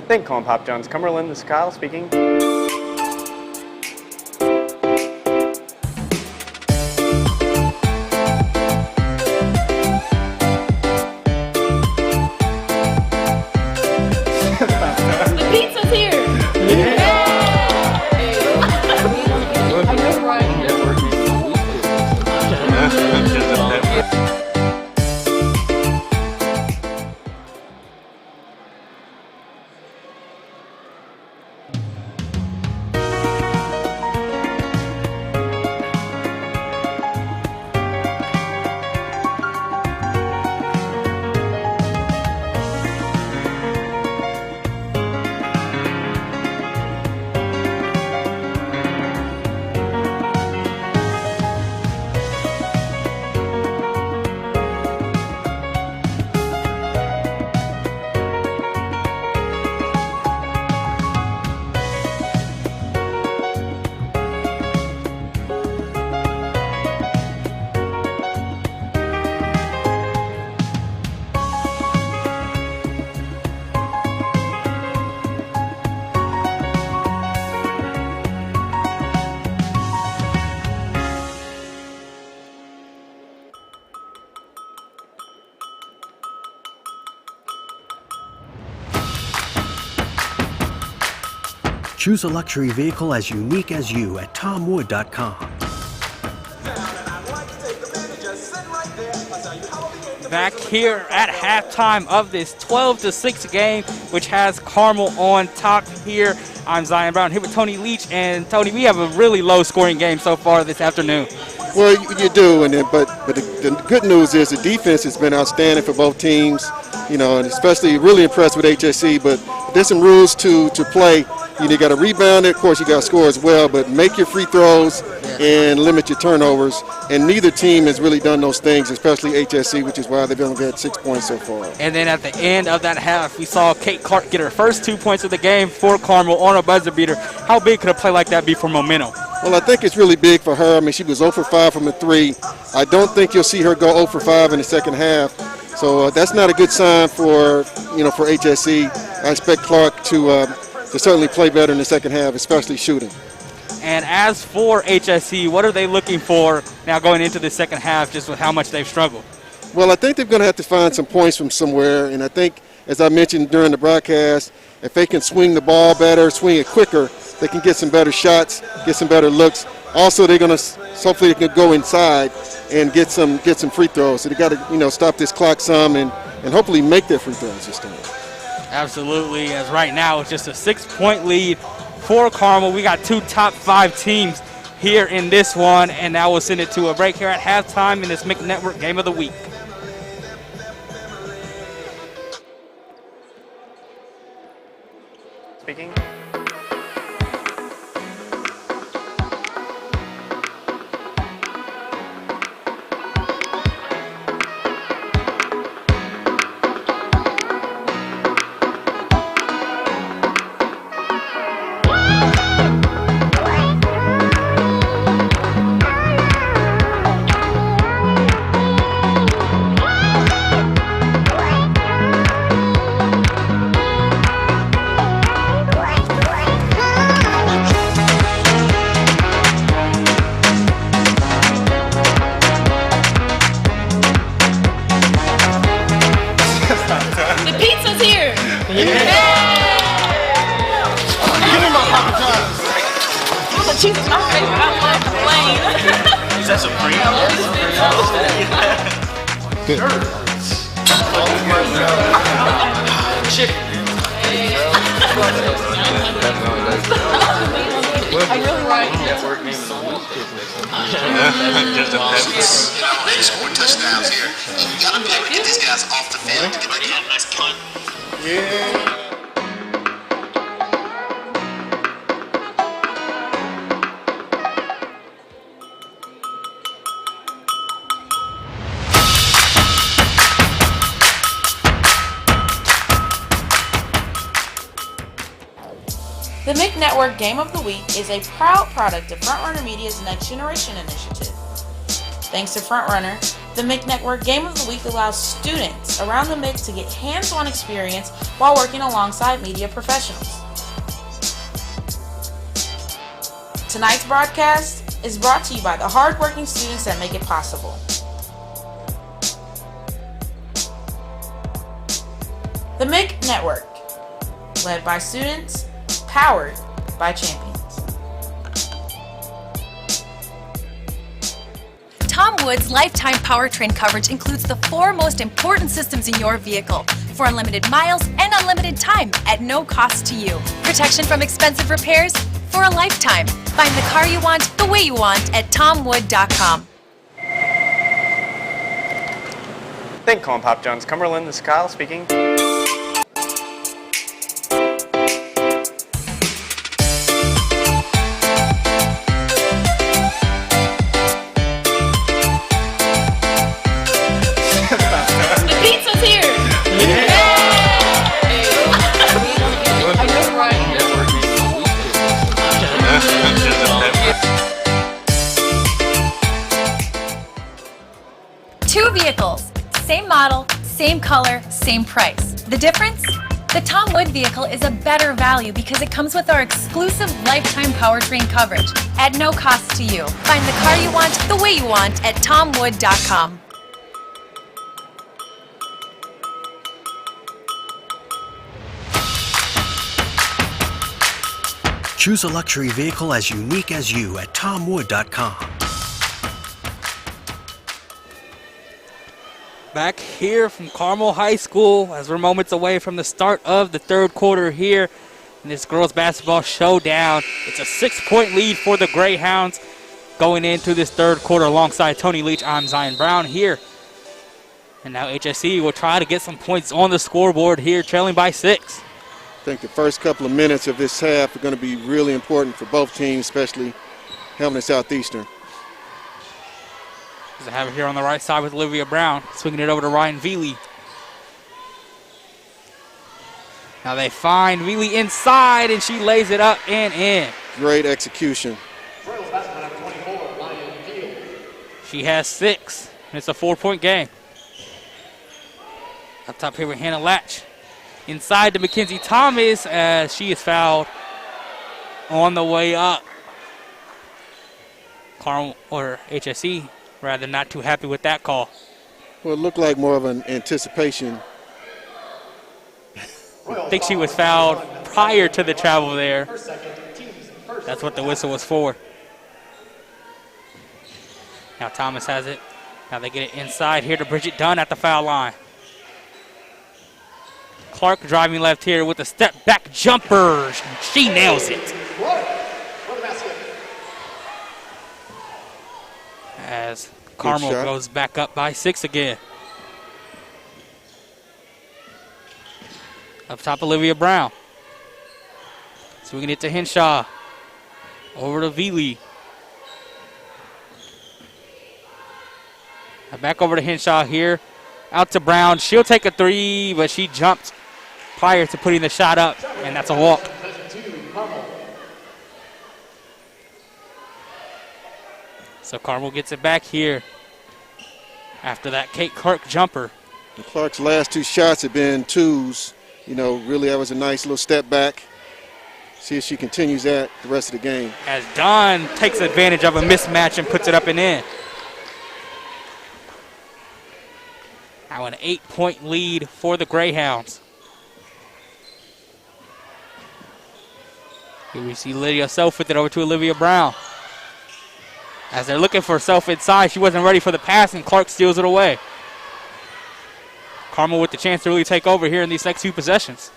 Thank you, calling Pop John's. Cumberland, this is Kyle speaking. The pizza's here. I really like Choose a luxury vehicle as unique as you at tomwood.com. Back here at halftime of this 12-6 game, which has Carmel on top here. I'm Zion Brown here with Tony Leach, and Tony, we have a really low-scoring game so far this afternoon. Well, you do, but the good news is the defense has been outstanding for both teams. You know, and especially really impressed with HSE. But there's some rules to play You got to rebound it. Of course, you got to score as well, but make your free throws and limit your turnovers. And neither team has really done those things, especially HSE, which is why they've only got 6 points so far. And then at the end of that half, we saw Kate Clark get her first 2 points of the game for Carmel on a buzzer beater. How big could a play like that be for momentum? Well, I think it's really big for her. I mean, she was 0 for 5 from the 3. I don't think you'll see her go 0 for 5 in the second half. So that's not a good sign for HSE. I expect Clark to certainly play better in the second half, especially shooting. And as for HSE, what are they looking for now going into the second half, just with how much they've struggled? Well, I think they're going to have to find some points from somewhere. And I think, as I mentioned during the broadcast, if they can swing the ball better, swing it quicker, they can get some better shots, get some better looks. Also, they're going to hopefully they can go inside and get some free throws. So they got to stop this clock some and hopefully make their free throws this time. Absolutely, as right now it's just a 6-point lead for Carmel. We got 2 top 5 teams here in this one, and now we'll send it to a break here at halftime in this MIC Network Game of the Week. Speaking. The pizza's here. Give me my Papa John's. The cheese is my favorite. I love the plain. Is that supreme? Chicken. I really like Network Game of the Week. They scored touchdowns here. You got to be able to get these guys off the field to get that nice punt. Yeah. The MIC Network Game of the Week is a proud product of Frontrunner Media's Next Generation initiative. Thanks to Frontrunner, the MIC Network Game of the Week allows students around the MIC to get hands-on experience while working alongside media professionals. Tonight's broadcast is brought to you by the hardworking students that make it possible. The MIC Network, led by students, powered by champions. Tom Wood's lifetime powertrain coverage includes the 4 most important systems in your vehicle for unlimited miles and unlimited time at no cost to you. Protection from expensive repairs for a lifetime. Find the car you want the way you want at tomwood.com. Thank you, calling Pop John's Cumberland. This is Kyle speaking. The pizza's here. I really like Two vehicles, same model, same color, same price. The difference? The Tom Wood vehicle is a better value because it comes with our exclusive lifetime powertrain coverage at no cost to you. Find the car you want the way you want at tomwood.com. Choose a luxury vehicle as unique as you at tomwood.com. Back here from Carmel High School as we're moments away from the start of the third quarter here in this girls basketball showdown. It's a 6-point lead for the Greyhounds going into this third quarter alongside Tony Leach. I'm Zion Brown here. And now HSE will try to get some points on the scoreboard here, trailing by 6. I think the first couple of minutes of this half are going to be really important for both teams, especially Hamilton Southeastern. As I have it here on the right side with Olivia Brown, swinging it over to Ryan Veely. Now they find Veely inside, and she lays it up and in. Great execution. She has 6, and it's a 4-point game. Up top here with Hannah Latch. Inside to Mackenzie Thomas as she is fouled on the way up. Carmel, or HSE, rather, not too happy with that call. Well, it looked like more of an anticipation. I think she was fouled prior to the travel there. That's what the whistle was for. Now Thomas has it. Now they get it inside here to Bridget Dunn at the foul line. Clark driving left here with a step back jumper. She nails it. As Carmel goes back up by 6 again. Up top, Olivia Brown. Swinging it to Henshaw. Over to Veely. Back over to Henshaw here. Out to Brown. She'll take a 3, but she jumped prior to putting the shot up, and that's a walk. So Carmel gets it back here after that Kate Clark jumper. And Clark's last 2 shots have been 2s. You know, really that was a nice little step back. See if she continues that the rest of the game. As Dunn takes advantage of a mismatch and puts it up and in. Now an 8-point lead for the Greyhounds. Here we see Lydia Self with it over to Olivia Brown. As they're looking for Self inside, she wasn't ready for the pass, and Clark steals it away. Carmel with the chance to really take over here in these next 2 possessions.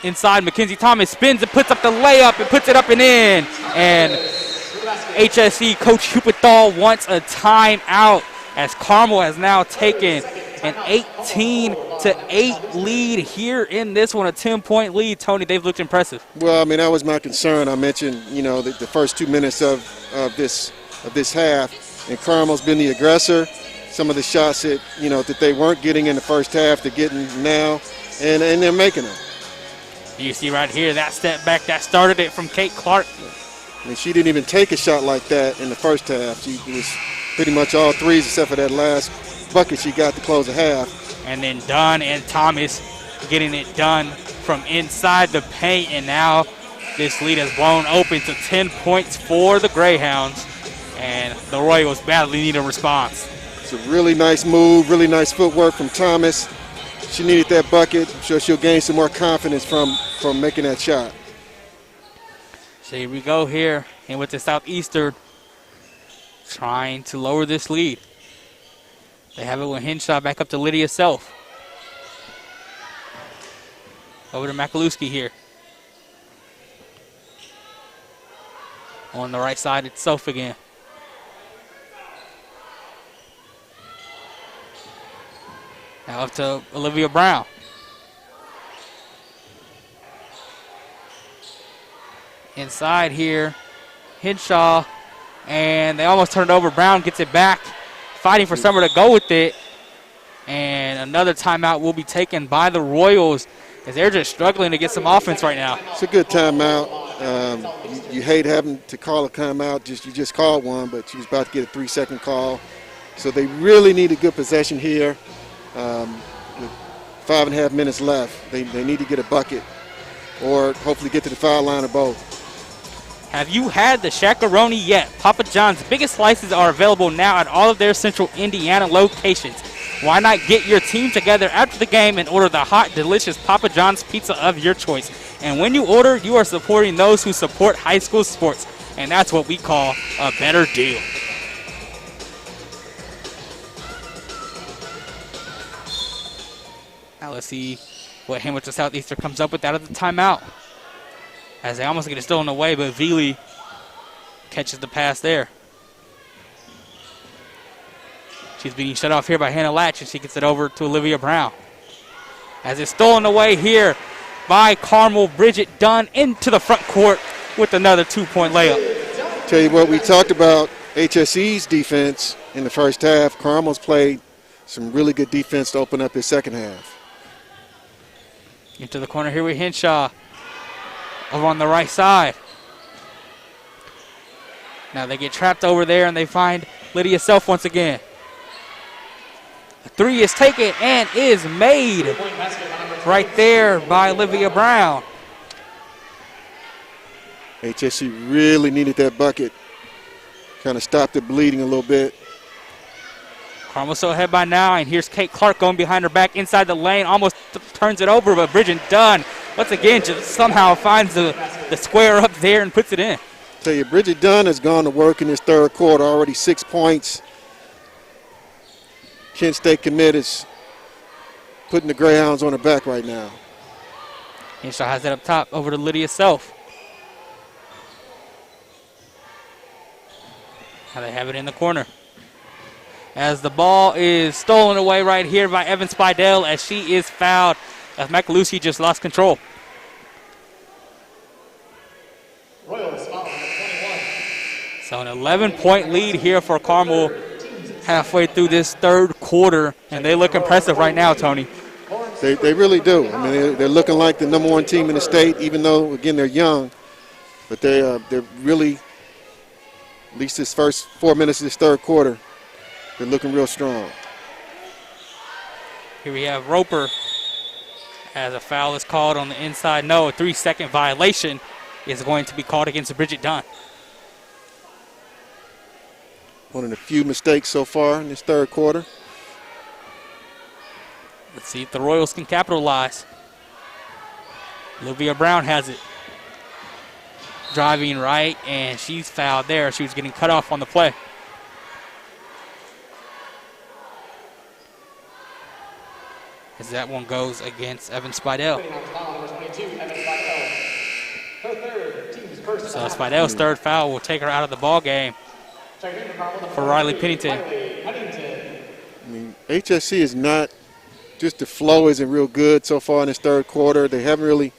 Inside, Mackenzie Thomas spins and puts up the layup and puts it up and in. And HSE Coach Hupethal wants a timeout as Carmel has now taken an 18-8 lead here in this one, a 10-point lead. Tony, they've looked impressive. Well, I mean, that was my concern. I mentioned, you know, the first 2 minutes of this half, and Carmel's been the aggressor. Some of the shots that, you know, that they weren't getting in the first half, they're getting now, and they're making them. You see right here, that step back, that started it from Kate Clark. I mean, she didn't even take a shot like that in the first half. She was pretty much all 3s except for that last bucket she got to close the half. And then Dunn and Thomas getting it done from inside the paint, and now this lead has blown open to 10 points for the Greyhounds, and the Royals badly need a response. It's a really nice move, really nice footwork from Thomas. She needed that bucket. I'm sure she'll gain some more confidence from making that shot. So here we go here, and with the Southeastern trying to lower this lead. They have it with Henshaw back up to Lydia Self. Over to Makalewski here. On the right side, it's Self again. Now up to Olivia Brown. Inside here, Henshaw, and they almost turned it over. Brown gets it back, fighting for somewhere to go with it. And another timeout will be taken by the Royals as they're just struggling to get some offense right now. It's a good timeout. You hate having to call a timeout. You just called one, but she was about to get a 3-second call. So they really need a good possession here. With 5.5 minutes left, they need to get a bucket or hopefully get to the foul line or both. Have you had the Shakaroni yet? Papa John's biggest slices are available now at all of their Central Indiana locations. Why not get your team together after the game and order the hot, delicious Papa John's pizza of your choice? And when you order, you are supporting those who support high school sports. And that's what we call a better deal. Now let's see what Hamilton Southeastern comes up with out of the timeout. As they almost get it stolen away, but Veely catches the pass there. She's being shut off here by Hannah Latch, and she gets it over to Olivia Brown. As it's stolen away here, by Carmel. Bridget Dunn into the front court with another 2-point layup. Tell you what, we talked about HSE's defense in the first half. Carmel's played some really good defense to open up his second half. Into the corner here with Henshaw over on the right side. Now they get trapped over there and they find Lydia Self once again. A three is taken and is made right there by Olivia Brown. HSE really needed that bucket. Kind of stopped the bleeding a little bit. Carmel still ahead by 9. Here's Kate Clark going behind her back inside the lane. Almost turns it over, but Bridget Dunn once again just somehow finds the square up there and puts it in. Tell you, Bridget Dunn has gone to work in this third quarter, already 6 points. Kent State commit is putting the Greyhounds on her back right now. Henshaw has it up top over to Lydia Self. Now they have it in the corner. As the ball is stolen away right here by Evan Spidell as she is fouled. As Macalusi just lost control. Royals following at 21. So an 11-point lead here for Carmel halfway through this third quarter. And they look impressive right now, Tony. They really do. I mean, they're looking like the #1 team in the state, even though, again, they're young. But they're really, at least this first 4 minutes of this third quarter, they're looking real strong. Here we have Roper as a foul is called on the inside. No, a 3-second violation is going to be called against Bridget Dunn. One of the few mistakes so far in this third quarter. Let's see if the Royals can capitalize. Olivia Brown has it. Driving right, and she's fouled there. She was getting cut off on the play. As that one goes against Evan Spidell. So Spidell's third foul will take her out of the ball game for Riley Pennington. I mean, HSC is not, just the flow isn't real good so far in this third quarter. They haven't really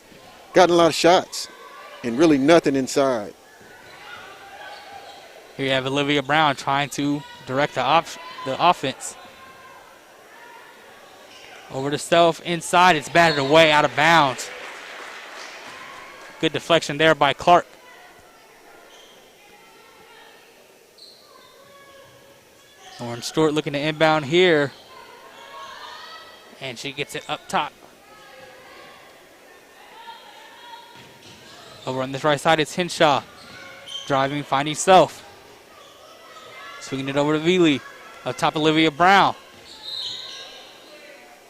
gotten a lot of shots and really nothing inside. Here you have Olivia Brown trying to direct the offense. Over to Self inside. It's batted away out of bounds. Good deflection there by Clark. Lauren Stewart looking to inbound here. And she gets it up top. Over on this right side, it's Henshaw. Driving, finding Self. Swinging it over to Veely. Up top, Olivia Brown.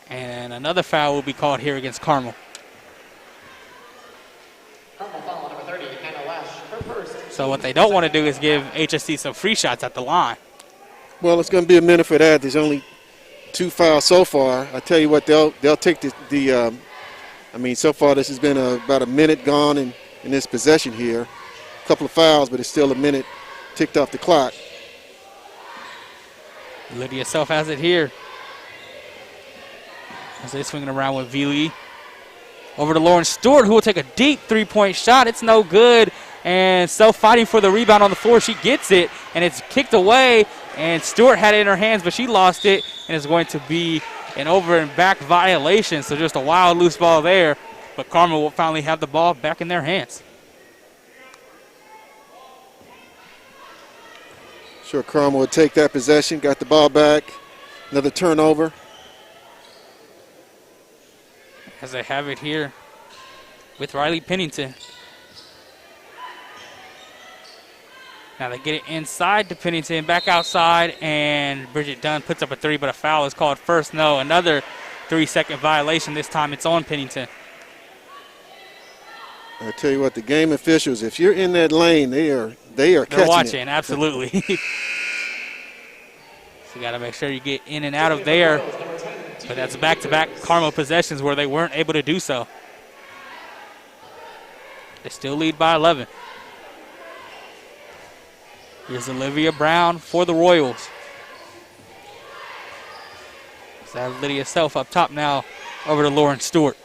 And another foul will be called here against Carmel. Carmel foul number 30, Hannah Lash, her first. So what they don't want to do is give HSC some free shots at the line. Well, it's going to be a minute for that. There's only 2 fouls so far. I tell you what, they'll take I mean, so far this has been about a minute gone in this possession here. A couple of fouls, but it's still a minute ticked off the clock. Lydia Self has it here. As they swing it around with Veely. Over to Lauren Stewart, who will take a deep 3-point shot. It's no good. And Self fighting for the rebound on the floor. She gets it, and it's kicked away. And Stewart had it in her hands, but she lost it. And it's going to be an over and back violation. So just a wild loose ball there. But Carmel will finally have the ball back in their hands. Sure, Carmel would take that possession, got the ball back. Another turnover. As they have it here with Riley Pennington. Now they get it inside to Pennington, back outside, and Bridget Dunn puts up a 3, but a foul is called first. No, another 3-second violation. This time it's on Pennington. I tell you what, the game officials, if you're in that lane, they're They're catching watching, it. absolutely. So you got to make sure you get in and out of there. But that's back-to-back Carmel possessions where they weren't able to do so. They still lead by 11. Here's Olivia Brown for the Royals. So Lydia Self up top now over to Lauren Stewart.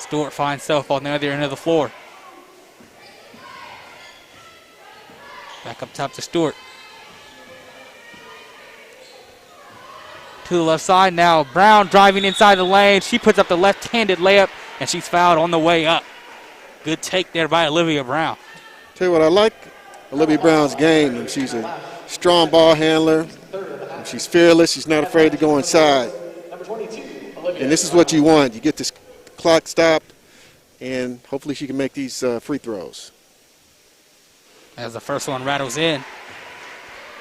Stewart finds Self on the other end of the floor. Back up top to Stewart. To the left side now. Brown driving inside the lane. She puts up the left-handed layup, and she's fouled on the way up. Good take there by Olivia Brown. Tell you what, I like Olivia Brown's game. And she's a strong ball handler. And she's fearless. She's not afraid to go inside. And this is what you want. You get this clock stopped, and hopefully she can make these free throws. As the first one rattles in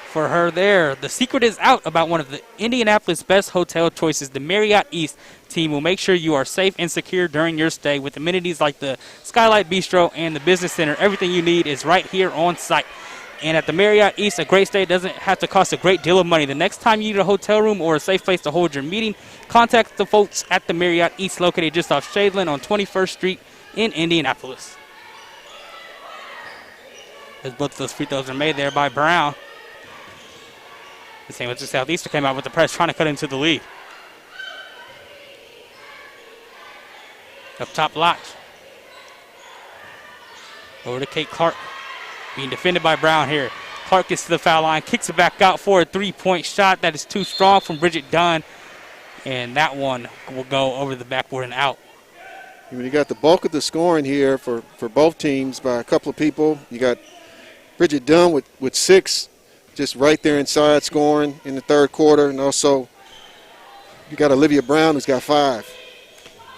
for her there. The secret is out about one of the Indianapolis best hotel choices. The Marriott East team will make sure you are safe and secure during your stay with amenities like the Skylight Bistro and the Business Center. Everything you need is right here on site. And at the Marriott East, a great stay doesn't have to cost a great deal of money. The next time you need a hotel room or a safe place to hold your meeting, contact the folks at the Marriott East, located just off Shadeland on 21st Street in Indianapolis. As both of those free throws are made there by Brown. The St. Louis Southeastern came out with the press, trying to cut into the lead. Up top, Lodge. Over to Kate Clark. Being defended by Brown here. Clark gets to the foul line, kicks it back out for a three-point shot that is too strong from Bridget Dunn. And that one will go over the backboard and out. When you got the bulk of the scoring here for both teams by a couple of people, you got Bridget Dunn with 6, just right there inside scoring in the third quarter. And also you got Olivia Brown who's got 5.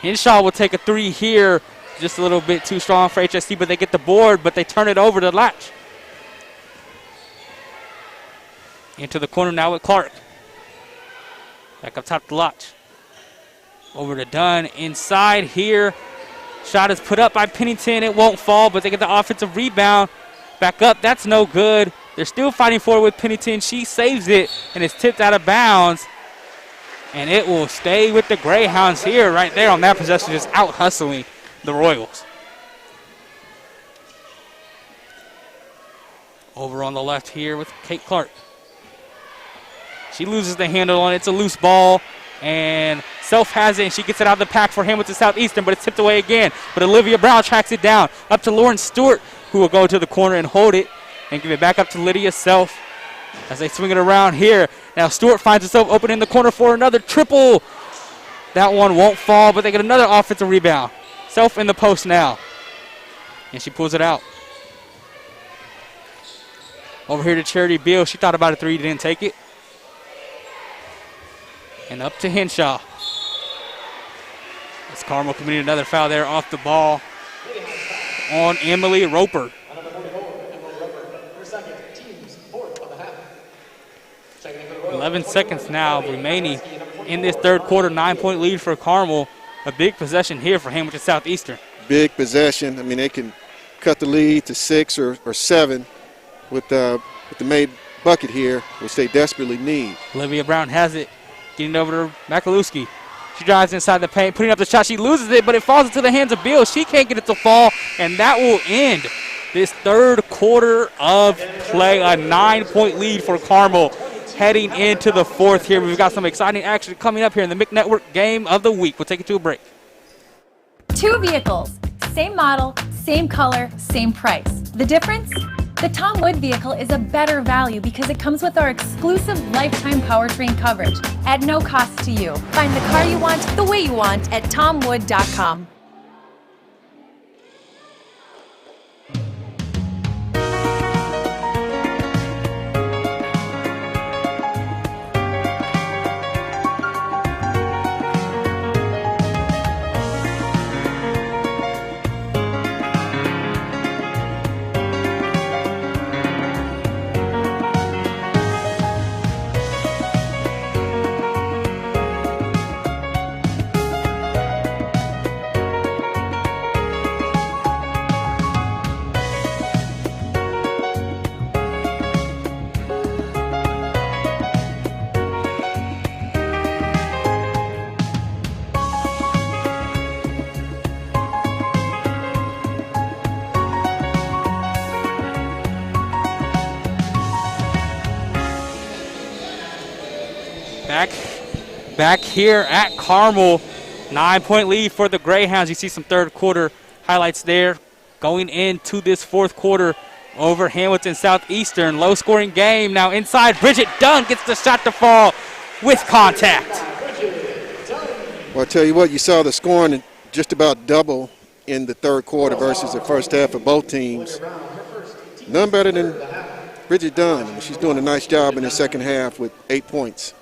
Henshaw will take a 3 here. Just a little bit too strong for HSE, but they get the board, but they turn it over to Latch. Into the corner now with Clark. Back up top to Latch. Over to Dunn. Inside here. Shot is put up by Pennington. It won't fall, but they get the offensive rebound. Back up. That's no good. They're still fighting for it with Pennington. She saves it, and it's tipped out of bounds. And it will stay with the Greyhounds here, right there on that possession, just out hustling the Royals. Over on the left here with Kate Clark. She loses the handle on it. It's a loose ball, and Self has it, and she gets it out of the pack for Hamilton Southeastern, but it's tipped away again. But Olivia Brown tracks it down up to Lauren Stewart, who will go to the corner and hold it and give it back up to Lydia Self as they swing it around here. Now Stewart finds herself open in the corner for another triple. That one won't fall, but they get another offensive rebound. Self in the post now, and she pulls it out. Over here to Charity Beal. She thought about a 3, didn't take it. And up to Henshaw. As Carmel committed another foul there off the ball on Emily Roper. 11 seconds now remaining in this third quarter. 9-point lead for Carmel. A big possession here for Hamilton Southeastern. Big possession. I mean, they can cut the lead to 6 or 7 with the made bucket here, which they desperately need. Olivia Brown has it, getting over to Makalewski. She drives inside the paint, putting up the shot. She loses it, but it falls into the hands of Beal. She can't get it to fall, and that will end this third quarter of play. A 9-point lead for Carmel heading into the fourth here. We've got some exciting action coming up here in the MIC Network Game of the Week. We'll take it to a break. 2 vehicles, same model, same color, same price. The difference? The Tom Wood vehicle is a better value because it comes with our exclusive lifetime powertrain coverage at no cost to you. Find the car you want the way you want at tomwood.com. Back here at Carmel, 9-point lead for the Greyhounds. You see some third quarter highlights there. Going into this fourth quarter over Hamilton Southeastern. Low-scoring game. Now inside, Bridget Dunn gets the shot to fall with contact. Well, I tell you what, you saw the scoring just about double in the third quarter versus the first half of both teams. None better than Bridget Dunn. I mean, she's doing a nice job in the second half with 8 points.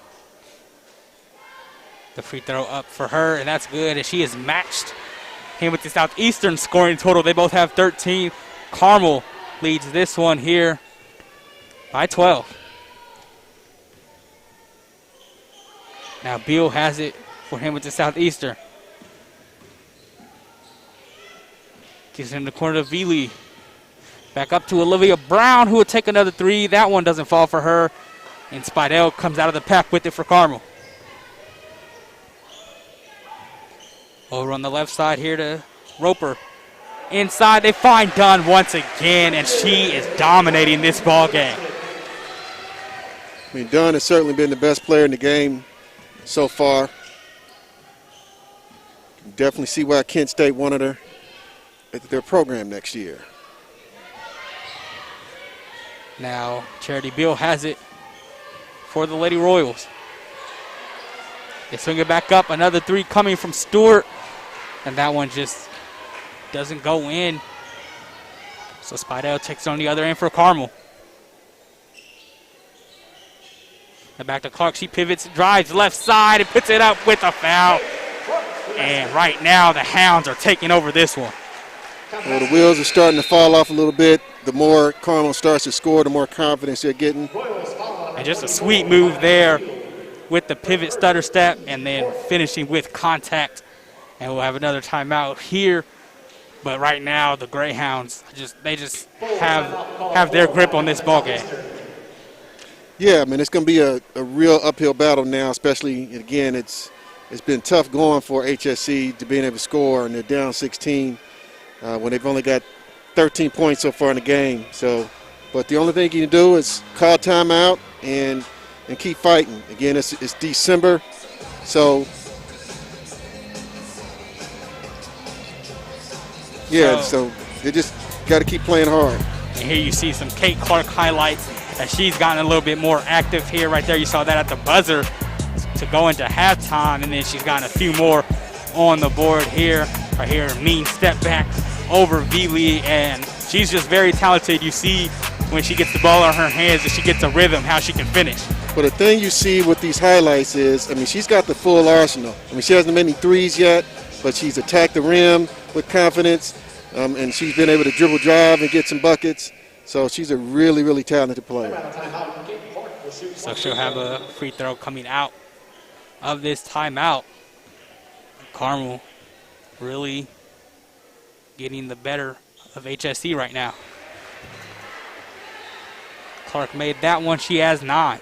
The free throw up for her, and that's good. And she is matched Hamilton Southeastern scoring total. They both have 13. Carmel leads this one here by 12. Now Beal has it for Hamilton Southeastern. Gives it in the corner to Veely. Back up to Olivia Brown, who will take another three. That one doesn't fall for her. And Spidell comes out of the pack with it for Carmel. Over on the left side here to Roper. Inside, they find Dunn once again, and she is dominating this ball game. I mean, Dunn has certainly been the best player in the game so far. Definitely see why Kent State wanted her at their program next year. Now, Charity Beal has it for the Lady Royals. They swing it back up. Another three coming from Stewart. And that one just doesn't go in. So Spidell takes it on the other end for Carmel. And back to Clark. She pivots, drives left side, and puts it up with a foul. And right now, the Hounds are taking over this one. Well, the wheels are starting to fall off a little bit. The more Carmel starts to score, the more confidence they're getting. And just a sweet move there with the pivot stutter step and then finishing with contact. And we'll have another timeout here. But right now, the Greyhounds, they just have their grip on this ball game. Yeah, I mean, it's going to be a real uphill battle now, especially, again, it's been tough going for HSE to being able to score, and they're down 16 when they've only got 13 points so far in the game. So, but the only thing you can do is call timeout and keep fighting. Again, it's December, so yeah, so they just got to keep playing hard. And here you see some Kate Clark highlights as she's gotten a little bit more active here. Right there, you saw that at the buzzer to go into halftime, and then she's gotten a few more on the board here. Right here, mean step back over Veely, and she's just very talented. You see when she gets the ball in her hands and she gets a rhythm, how she can finish. But the thing you see with these highlights is, I mean, she's got the full arsenal. I mean, she hasn't made any threes yet, but she's attacked the rim with confidence, and she's been able to dribble, drive, and get some buckets. So she's a really, really talented player. So she'll have a free throw coming out of this timeout. Carmel really getting the better of HSE right now. Clark made that one. She has 9.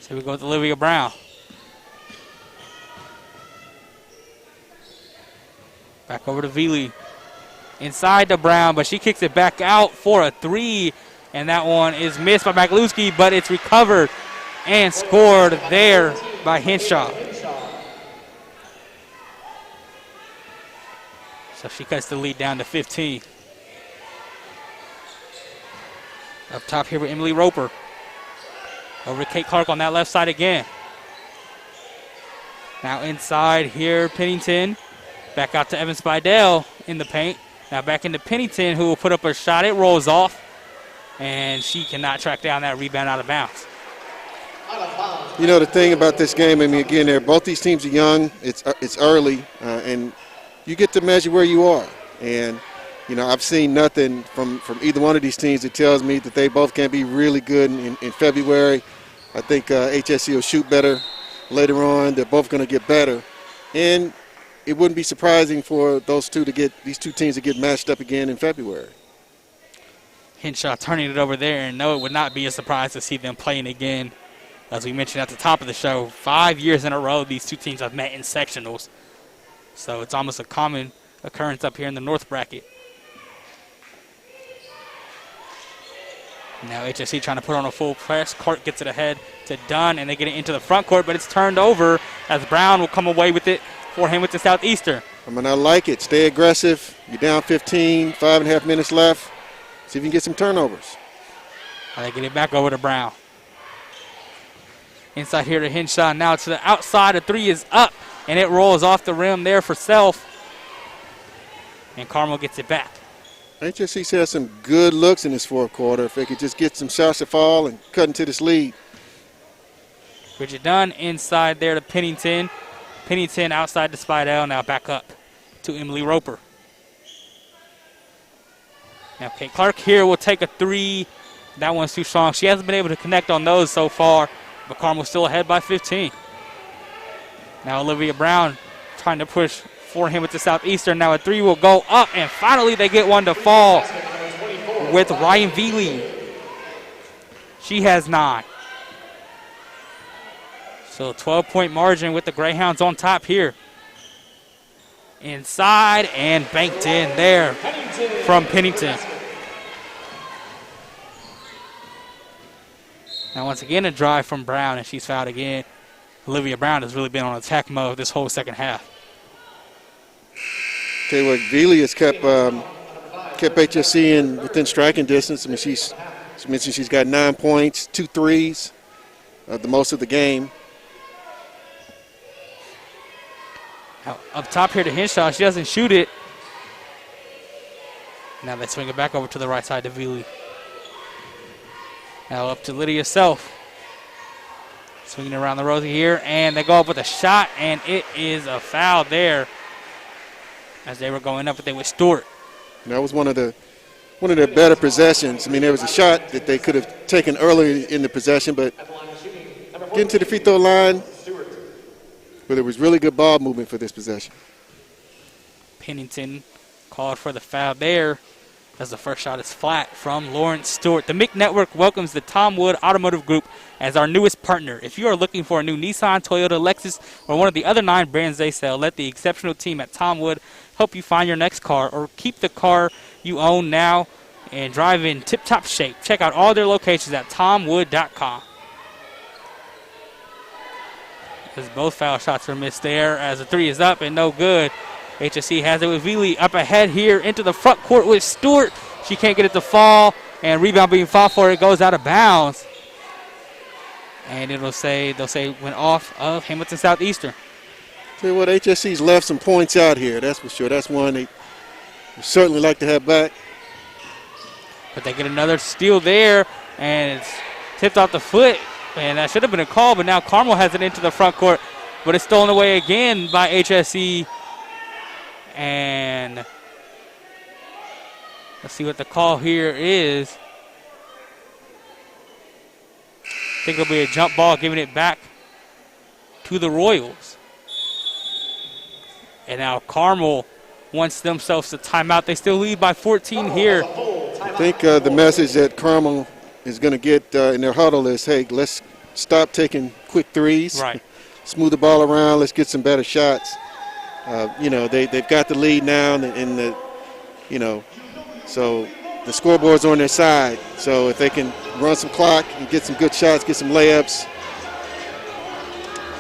So we go with Olivia Brown. Back over to Veely. Inside to Brown, but she kicks it back out for a 3. And that one is missed by Maglewski, but it's recovered and scored there by Henshaw. So she cuts the lead down to 15. Up top here with Emily Roper. Over to Kate Clark on that left side again. Now inside here, Pennington. Back out to Evan Spidell in the paint. Now back into Pennington, who will put up a shot. It rolls off, and she cannot track down that rebound out of bounds. You know, the thing about this game, I mean, again, both these teams are young. It's early, and you get to measure where you are. And, you know, I've seen nothing from either one of these teams that tells me that they both can be really good in February. I think HSE will shoot better later on. They're both going to get better. And it wouldn't be surprising for these two teams to get matched up again in February. Henshaw turning it over there, and no, it would not be a surprise to see them playing again. As we mentioned at the top of the show, 5 years in a row these two teams have met in sectionals. So it's almost a common occurrence up here in the North bracket. Now HSE trying to put on a full press. Court gets it ahead to Dunn, and they get it into the front court, but it's turned over as Brown will come away with it for Hamilton Southeastern. I mean, I like it. Stay aggressive. You're down 15, 5.5 minutes left. See if you can get some turnovers. They get it back over to Brown. Inside here to Henshaw. Now to the outside. A three is up, and it rolls off the rim there for Self. And Carmel gets it back. HSE's had some good looks in this fourth quarter. If they could just get some shots to fall and cut into this lead. Bridget Dunn inside there to Pennington. Pennington outside to Spidell. Now back up to Emily Roper. Now Kate Clark here will take a three. That one's too strong. She hasn't been able to connect on those so far, but Carmel's still ahead by 15. Now Olivia Brown trying to push for Hamilton Southeastern. Now a three will go up, and finally they get one to fall with Ryan Veely. She has 9. So a 12-point margin with the Greyhounds on top here. Inside and banked in there from Pennington. Now once again a drive from Brown, and she's fouled again. Olivia Brown has really been on attack mode this whole second half. Tell you what, Veely has kept HSE within striking distance. I mean, she mentioned she's got 9 points, 2 threes, the most of the game. Now, up top here to Henshaw, she doesn't shoot it. Now they swing it back over to the right side to Veely. Now up to Lydia Self. Swinging around the rosy here, and they go up with a shot, and it is a foul there as they were going up with Stewart. And that was one of their better possessions. I mean, there was a shot that they could have taken early in the possession, but getting to the free throw line, but it was really good ball movement for this possession. Pennington called for the foul there as the first shot is flat from Lawrence Stewart. The MIC Network welcomes the Tom Wood Automotive Group as our newest partner. If you are looking for a new Nissan, Toyota, Lexus, or one of the other 9 brands they sell, let the exceptional team at Tom Wood help you find your next car, or keep the car you own now and drive in tip-top shape. Check out all their locations at tomwood.com. As both foul shots are missed there, as the three is up and no good. HSE has it with Veely up ahead here into the front court with Stewart. She can't get it to fall, and rebound being fought for, it goes out of bounds. And they'll say went off of Hamilton Southeastern. Tell you what, HSE's left some points out here, that's for sure. That's one they certainly like to have back. But they get another steal there, and it's tipped off the foot, and that should have been a call, but now Carmel has it into the front court, but it's stolen away again by HSE. And let's see what the call here is. I think it'll be a jump ball, giving it back to the Royals. And now Carmel wants themselves a timeout. They still lead by 14 here. I think the message that Carmel is going to get in their huddle is, hey, let's stop taking quick threes. Right. Smooth the ball around. Let's get some better shots. They've got the lead now, so the scoreboard's on their side. So if they can run some clock and get some good shots, get some layups,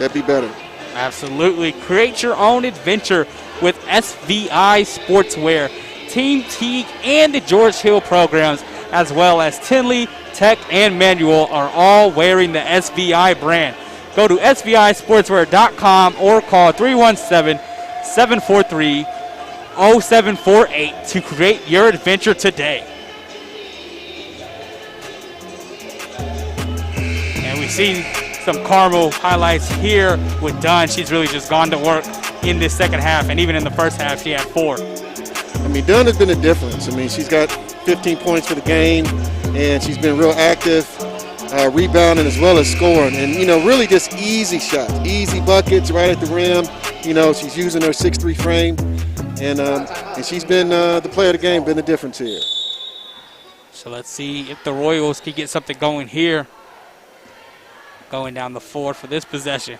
that'd be better. Absolutely. Create your own adventure with SVI Sportswear. Team Teague and the George Hill programs, as well as Tinley, Tech, and Manual, are all wearing the SVI brand. Go to SVISportswear.com or call 317-743-0748 to create your adventure today. And we see some Carmel highlights here with Dunn. She's really just gone to work in this second half, and even in the first half she had 4. I mean, Dunn has been a difference. I mean, she's got 15 points for the game, and she's been real active, rebounding as well as scoring. And, really just easy shots, easy buckets right at the rim. She's using her 6'3" frame, and she's been the player of the game, been the difference here. So let's see if the Royals can get something going here. Going down the floor for this possession.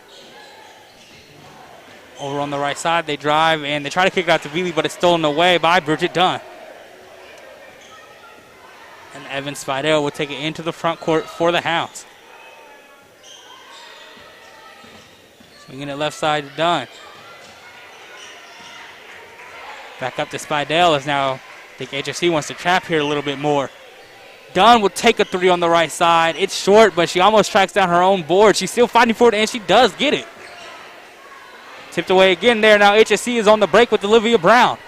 Over on the right side, they drive, and they try to kick it out to Veely, but it's stolen away by Bridget Dunn. And Evan Spidell will take it into the front court for the Hounds. Swinging it left side to Dunn. Back up to Spidell as now I think HSE wants to trap here a little bit more. Dunn will take a three on the right side. It's short, but she almost tracks down her own board. She's still fighting for it, and she does get it. Tipped away again there. Now HSE is on the break with Olivia Brown.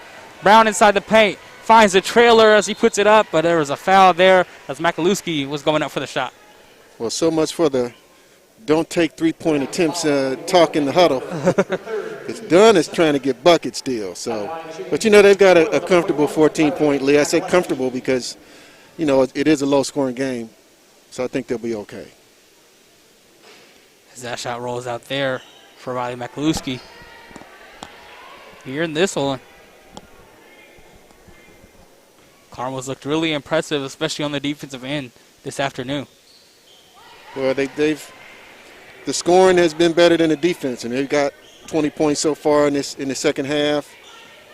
Brown inside the paint. Finds the trailer as he puts it up, but there was a foul there as Makalewski was going up for the shot. Well, so much for the don't take three-point attempts talk in the huddle. Because Dunn is trying to get buckets still. So, but, you know, they've got a comfortable 14-point lead. I say comfortable because, you know, it is a low-scoring game. So I think they'll be okay. As that shot rolls out there for Riley Makalewski. Here in this one. Carmel's looked really impressive, especially on the defensive end this afternoon. Well, the scoring has been better than the defense, and they've got 20 points so far in the second half,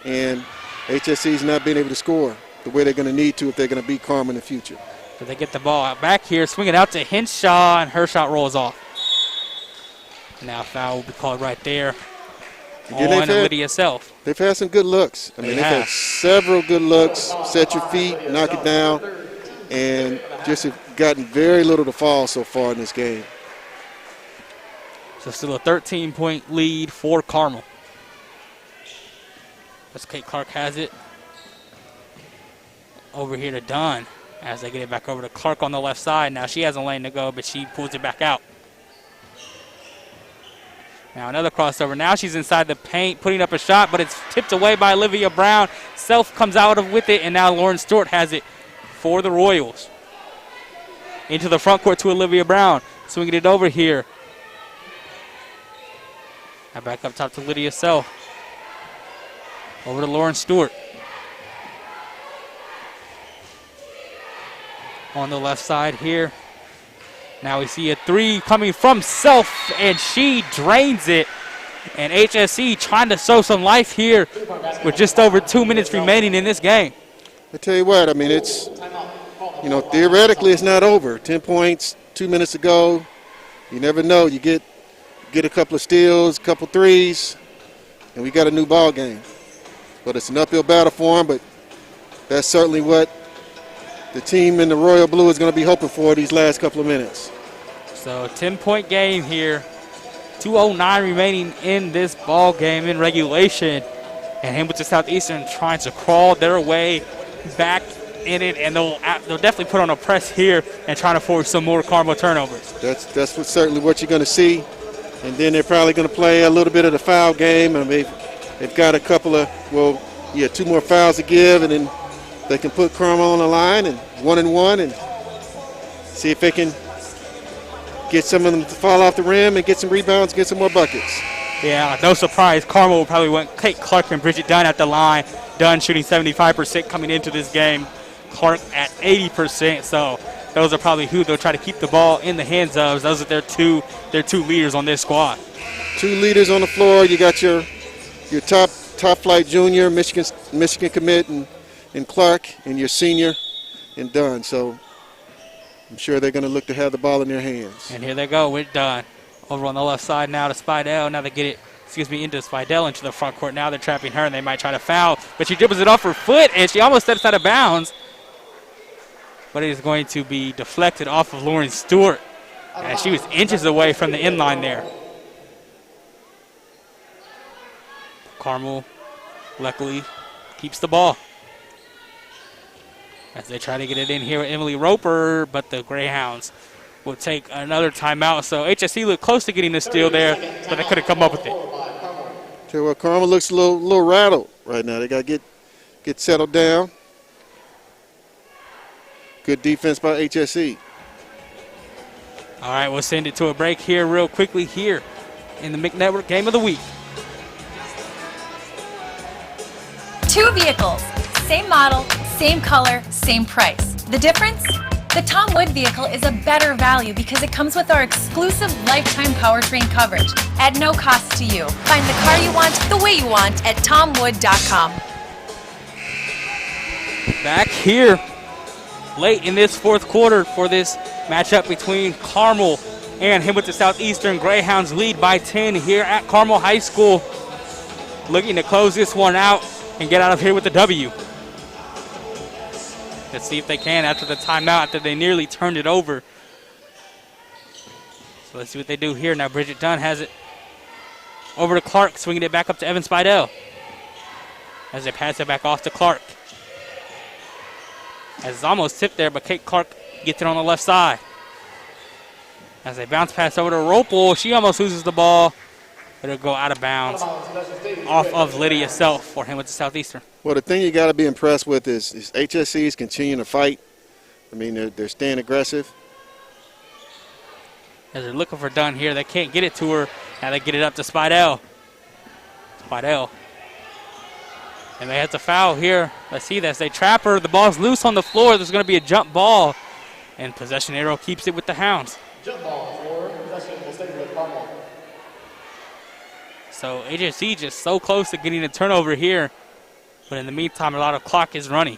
and HSE's not been able to score the way they're going to need to if they're going to beat Carmel in the future. So they get the ball out back here, swing it out to Henshaw, and her shot rolls off. Now a foul will be called right there on Lydia Self. They've had some good looks. I mean, they've had several good looks. Set your feet, knock it down, and just have gotten very little to fall so far in this game. So still a 13-point lead for Carmel. As Kate Clark has it. Over here to Dunn as they get it back over to Clark on the left side. Now she has a lane to go, but she pulls it back out. Now another crossover. Now she's inside the paint, putting up a shot, but it's tipped away by Olivia Brown. Self comes out with it, and now Lauren Stewart has it for the Royals. Into the front court to Olivia Brown. Swinging it over here. Now back up top to Lydia Self. Over to Lauren Stewart. On the left side here. Now we see a three coming from Self, and she drains it. And HSE trying to show some life here with just over 2 minutes remaining in this game. I tell you what, I mean, it's, you know, theoretically it's not over. 10 points, 2 minutes to go. You never know. You get a couple of steals, a couple threes, and we got a new ball game. But it's an uphill battle for them, but that's certainly what the team in the Royal Blue is going to be hoping for these last couple of minutes. So 10-point game here. 2:09 remaining in this ball game in regulation. And Hamilton Southeastern trying to crawl their way back in it, and they'll definitely put on a press here and trying to force some more Carmel turnovers. That's certainly what you're going to see. And then they're probably going to play a little bit of the foul game. I mean, they've got a couple of, 2 more fouls to give, and then they can put Carmel on the line and 1-1 and see if they can get some of them to fall off the rim and get some rebounds, get some more buckets. Yeah, no surprise. Carmel will probably want Kate Clark and Bridget Dunn at the line. Dunn shooting 75% coming into this game. Clark at 80%. So those are probably who they'll try to keep the ball in the hands of. Those are their two leaders on this squad. 2 leaders on the floor. You got your top flight junior, Michigan commit, and Clark, and your senior and Dunn. So I'm sure they're going to look to have the ball in their hands. And here they go with Dunn. Over on the left side now to Spidell. Now they get it, into Spidell into the front court. Now they're trapping her, and they might try to foul. But she dribbles it off her foot, and she almost steps out of bounds. But it is going to be deflected off of Lauren Stewart. And she was inches away from the end line there. Carmel, luckily, keeps the ball as they try to get it in here with Emily Roper, but the Greyhounds will take another timeout. So HSE looked close to getting the steal there, but they couldn't come up with it. Tell you what, Carmel looks a little rattled right now. They got to get settled down. Good defense by HSE. All right, we'll send it to a break here real quickly here in the McNetwork Game of the Week. 2 vehicles, same model, same color, same price. The difference? The Tom Wood vehicle is a better value because it comes with our exclusive lifetime powertrain coverage at no cost to you. Find the car you want the way you want at tomwood.com. Back here late in this fourth quarter for this matchup between Carmel and Hamilton Southeastern. Greyhounds lead by 10 here at Carmel High School, looking to close this one out and get out of here with the W. Let's see if they can after the timeout, after they nearly turned it over. So let's see what they do here. Now Bridget Dunn has it over to Clark, swinging it back up to Evan Spidell as they pass it back off to Clark. As it's almost tipped there, but Kate Clark gets it on the left side. As they bounce pass over to Ropel, she almost loses the ball, but it'll go out of bounds off of Lydia Self for Hamilton Southeastern. Well, the thing you got to be impressed with is HSE's continuing to fight. I mean, they're staying aggressive. As they're looking for Dunn here, they can't get it to her. Now they get it up to Spidell. Spidell. And they have to foul here. Let's see this. They trap her. The ball's loose on the floor. There's going to be a jump ball. And possession arrow keeps it with the Hounds. Jump ball for possession will stay with Carmel. So HSE just so close to getting a turnover here. But in the meantime, a lot of clock is running.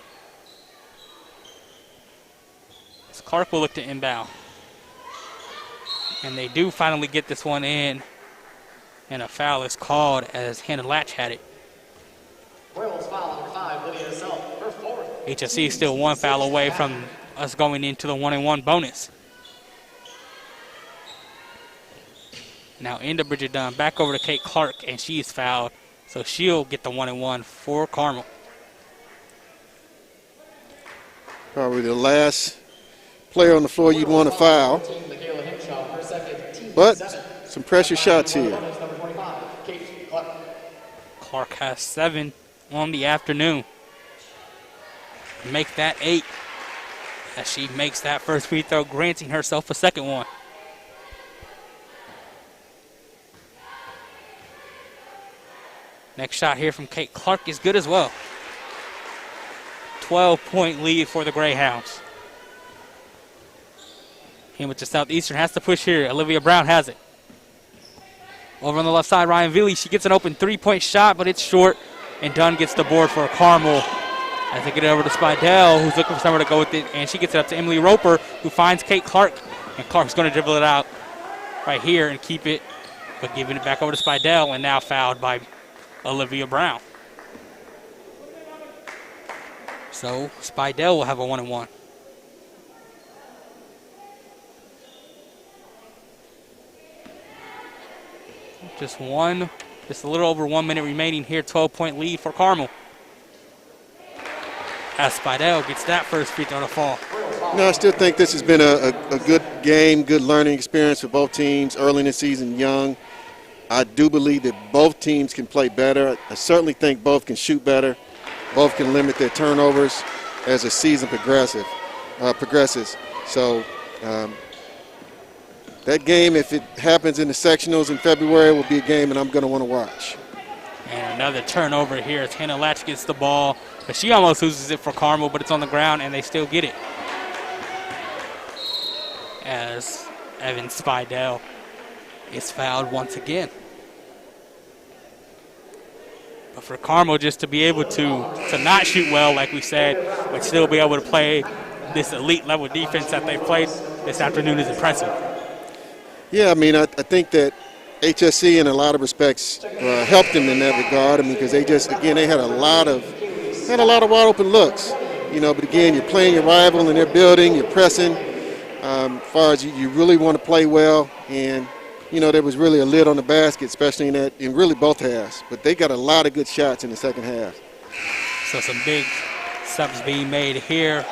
As Clark will look to inbound. And they do finally get this one in. And a foul is called as Hannah Latch had it. Royals foul number 5, Lydia Self, her fourth. HSE is still one foul away from us going into the 1-and-1 bonus. Now into Bridget Dunn, back over to Kate Clark, and she's fouled. So she'll get the 1-and-1 for Carmel. Probably the last player on the floor you'd want to foul. But some pressure shots here. Clark has 7 on the afternoon. Make that 8 as she makes that first free throw, granting herself a second one. Next shot here from Kate Clark is good as well. 12-point lead for the Greyhounds. Hamilton Southeastern has to push here. Olivia Brown has it. Over on the left side, Ryan Veely, she gets an open 3-point shot, but it's short. And Dunn gets the board for Carmel. As they get it over to Spidell, who's looking for somewhere to go with it. And she gets it up to Emily Roper, who finds Kate Clark. And Clark's going to dribble it out right here and keep it, but giving it back over to Spidell, and now fouled by Olivia Brown. So Spidell will have a 1-and-1. Just a little over 1 minute remaining here. 12-point lead for Carmel. As Spidell gets that first free throw to fall. No, I still think this has been a good game, good learning experience for both teams early in the season, young. I do believe that both teams can play better. I certainly think both can shoot better. Both can limit their turnovers as the season progresses. So that game, if it happens in the sectionals in February, will be a game that I'm going to want to watch. And another turnover here as Hannah Latch gets the ball. But she almost loses it for Carmel, but it's on the ground, and they still get it. As Evan Spidell is fouled once again. But for Carmel just to be able to not shoot well, like we said, but still be able to play this elite level defense that they played this afternoon is impressive. Yeah, I mean, I think that HSE in a lot of respects helped them in that regard. I mean, because they just, again, they had a lot of wide open looks. You know, but again, you're playing your rival and they're building, you're pressing. As far as you really want to play well, and you know, there was really a lid on the basket, especially in really both halves. But they got a lot of good shots in the second half. So some big subs being made here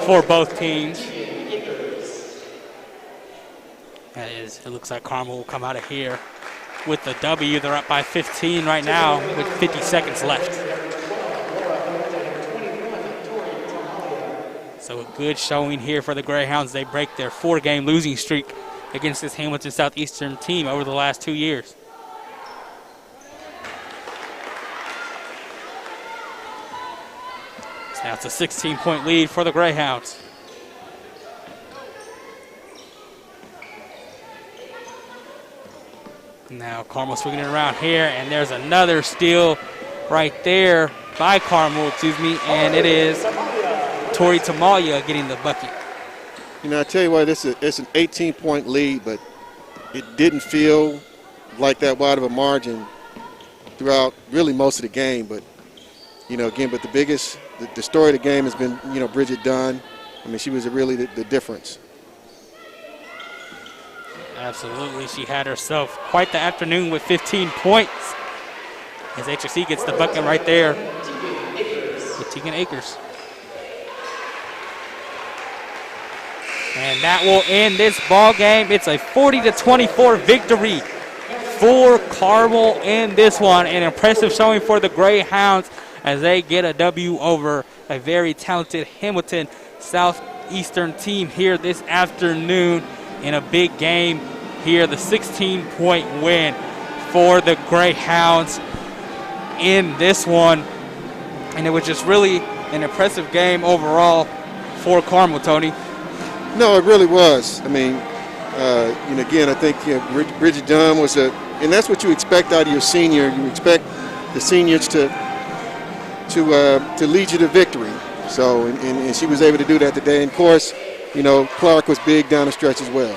for both teams. It looks like Carmel will come out of here with the W. They're up by 15 right now with 50 seconds left. So a good showing here for the Greyhounds. They break their 4-game losing streak against this Hamilton Southeastern team over the last 2 years. So now it's a 16-point lead for the Greyhounds. Now Carmel swinging it around here, and there's another steal right there by Carmel, and it is Tori Tamalia getting the bucket. You know, I tell you what, it's an 18-point lead, but it didn't feel like that wide of a margin throughout really most of the game. But, you know, again, but the story of the game has been, you know, Bridget Dunn. I mean, she was really the difference. Absolutely. She had herself quite the afternoon with 15 points. As HSE gets the bucket right there with Tegan Akers. And that will end this ball game. It's a 40-24 victory for Carmel in this one. An impressive showing for the Greyhounds as they get a W over a very talented Hamilton Southeastern team here this afternoon in a big game here. The 16-point win for the Greyhounds in this one. And it was just really an impressive game overall for Carmel, Tony. No, it really was. I mean, you know, again, I think Bridget Dunn was and that's what you expect out of your senior. You expect the seniors to lead you to victory. So, and she was able to do that today. And of course, you know, Clark was big down the stretch as well.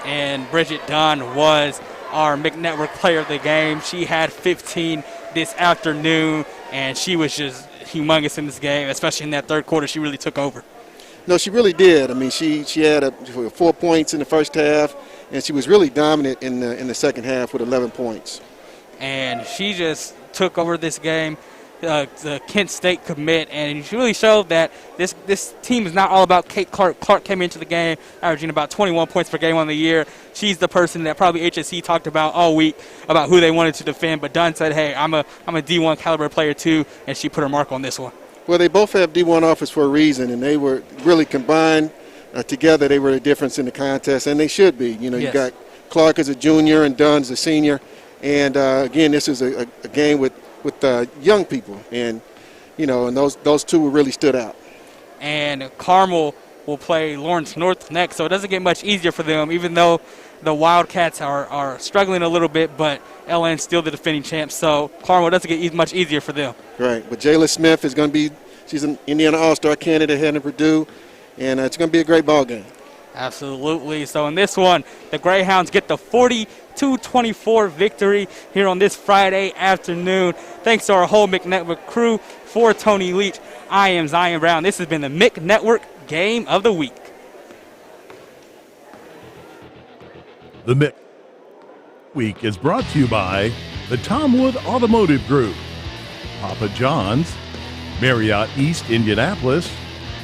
And Bridget Dunn was our McNetwork player of the game. She had 15 this afternoon, and she was just humongous in this game, especially in that third quarter. She really took over. No, she really did. I mean, she had 4 points in the first half, and she was really dominant in the second half with 11 points. And she just took over this game, the Kent State commit, and she really showed that this team is not all about Kate Clark. Clark came into the game averaging about 21 points per game on the year. She's the person that probably HSE talked about all week about who they wanted to defend, but Dunn said, hey, I'm a D1 caliber player too, and she put her mark on this one. Well, they both have D1 offers for a reason, and they were really combined together. They were the difference in the contest, and they should be. You know, yes. You got Clark as a junior and Dunn as a senior, and again, this is a game with young people, and you know, and those two really stood out. And Carmel will play Lawrence North next, so it doesn't get much easier for them, even though the Wildcats are struggling a little bit, but LN's still the defending champs, so Carmel doesn't get much easier for them. Right, but Jayla Smith is going to be, she's an Indiana All-Star candidate heading to Purdue, and it's going to be a great ball game. Absolutely. So in this one, the Greyhounds get the 42-24 victory here on this Friday afternoon. Thanks to our whole McNetwork crew. For Tony Leach, I am Zion Brown. This has been the McNetwork Game of the Week. The Mick Week is brought to you by the Tom Wood Automotive Group, Papa John's, Marriott East Indianapolis,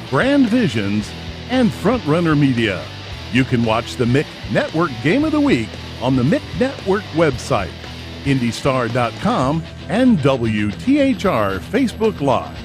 Grand Visions, and Frontrunner Media. You can watch the Mick Network Game of the Week on the Mick Network website, IndyStar.com, and WTHR Facebook Live.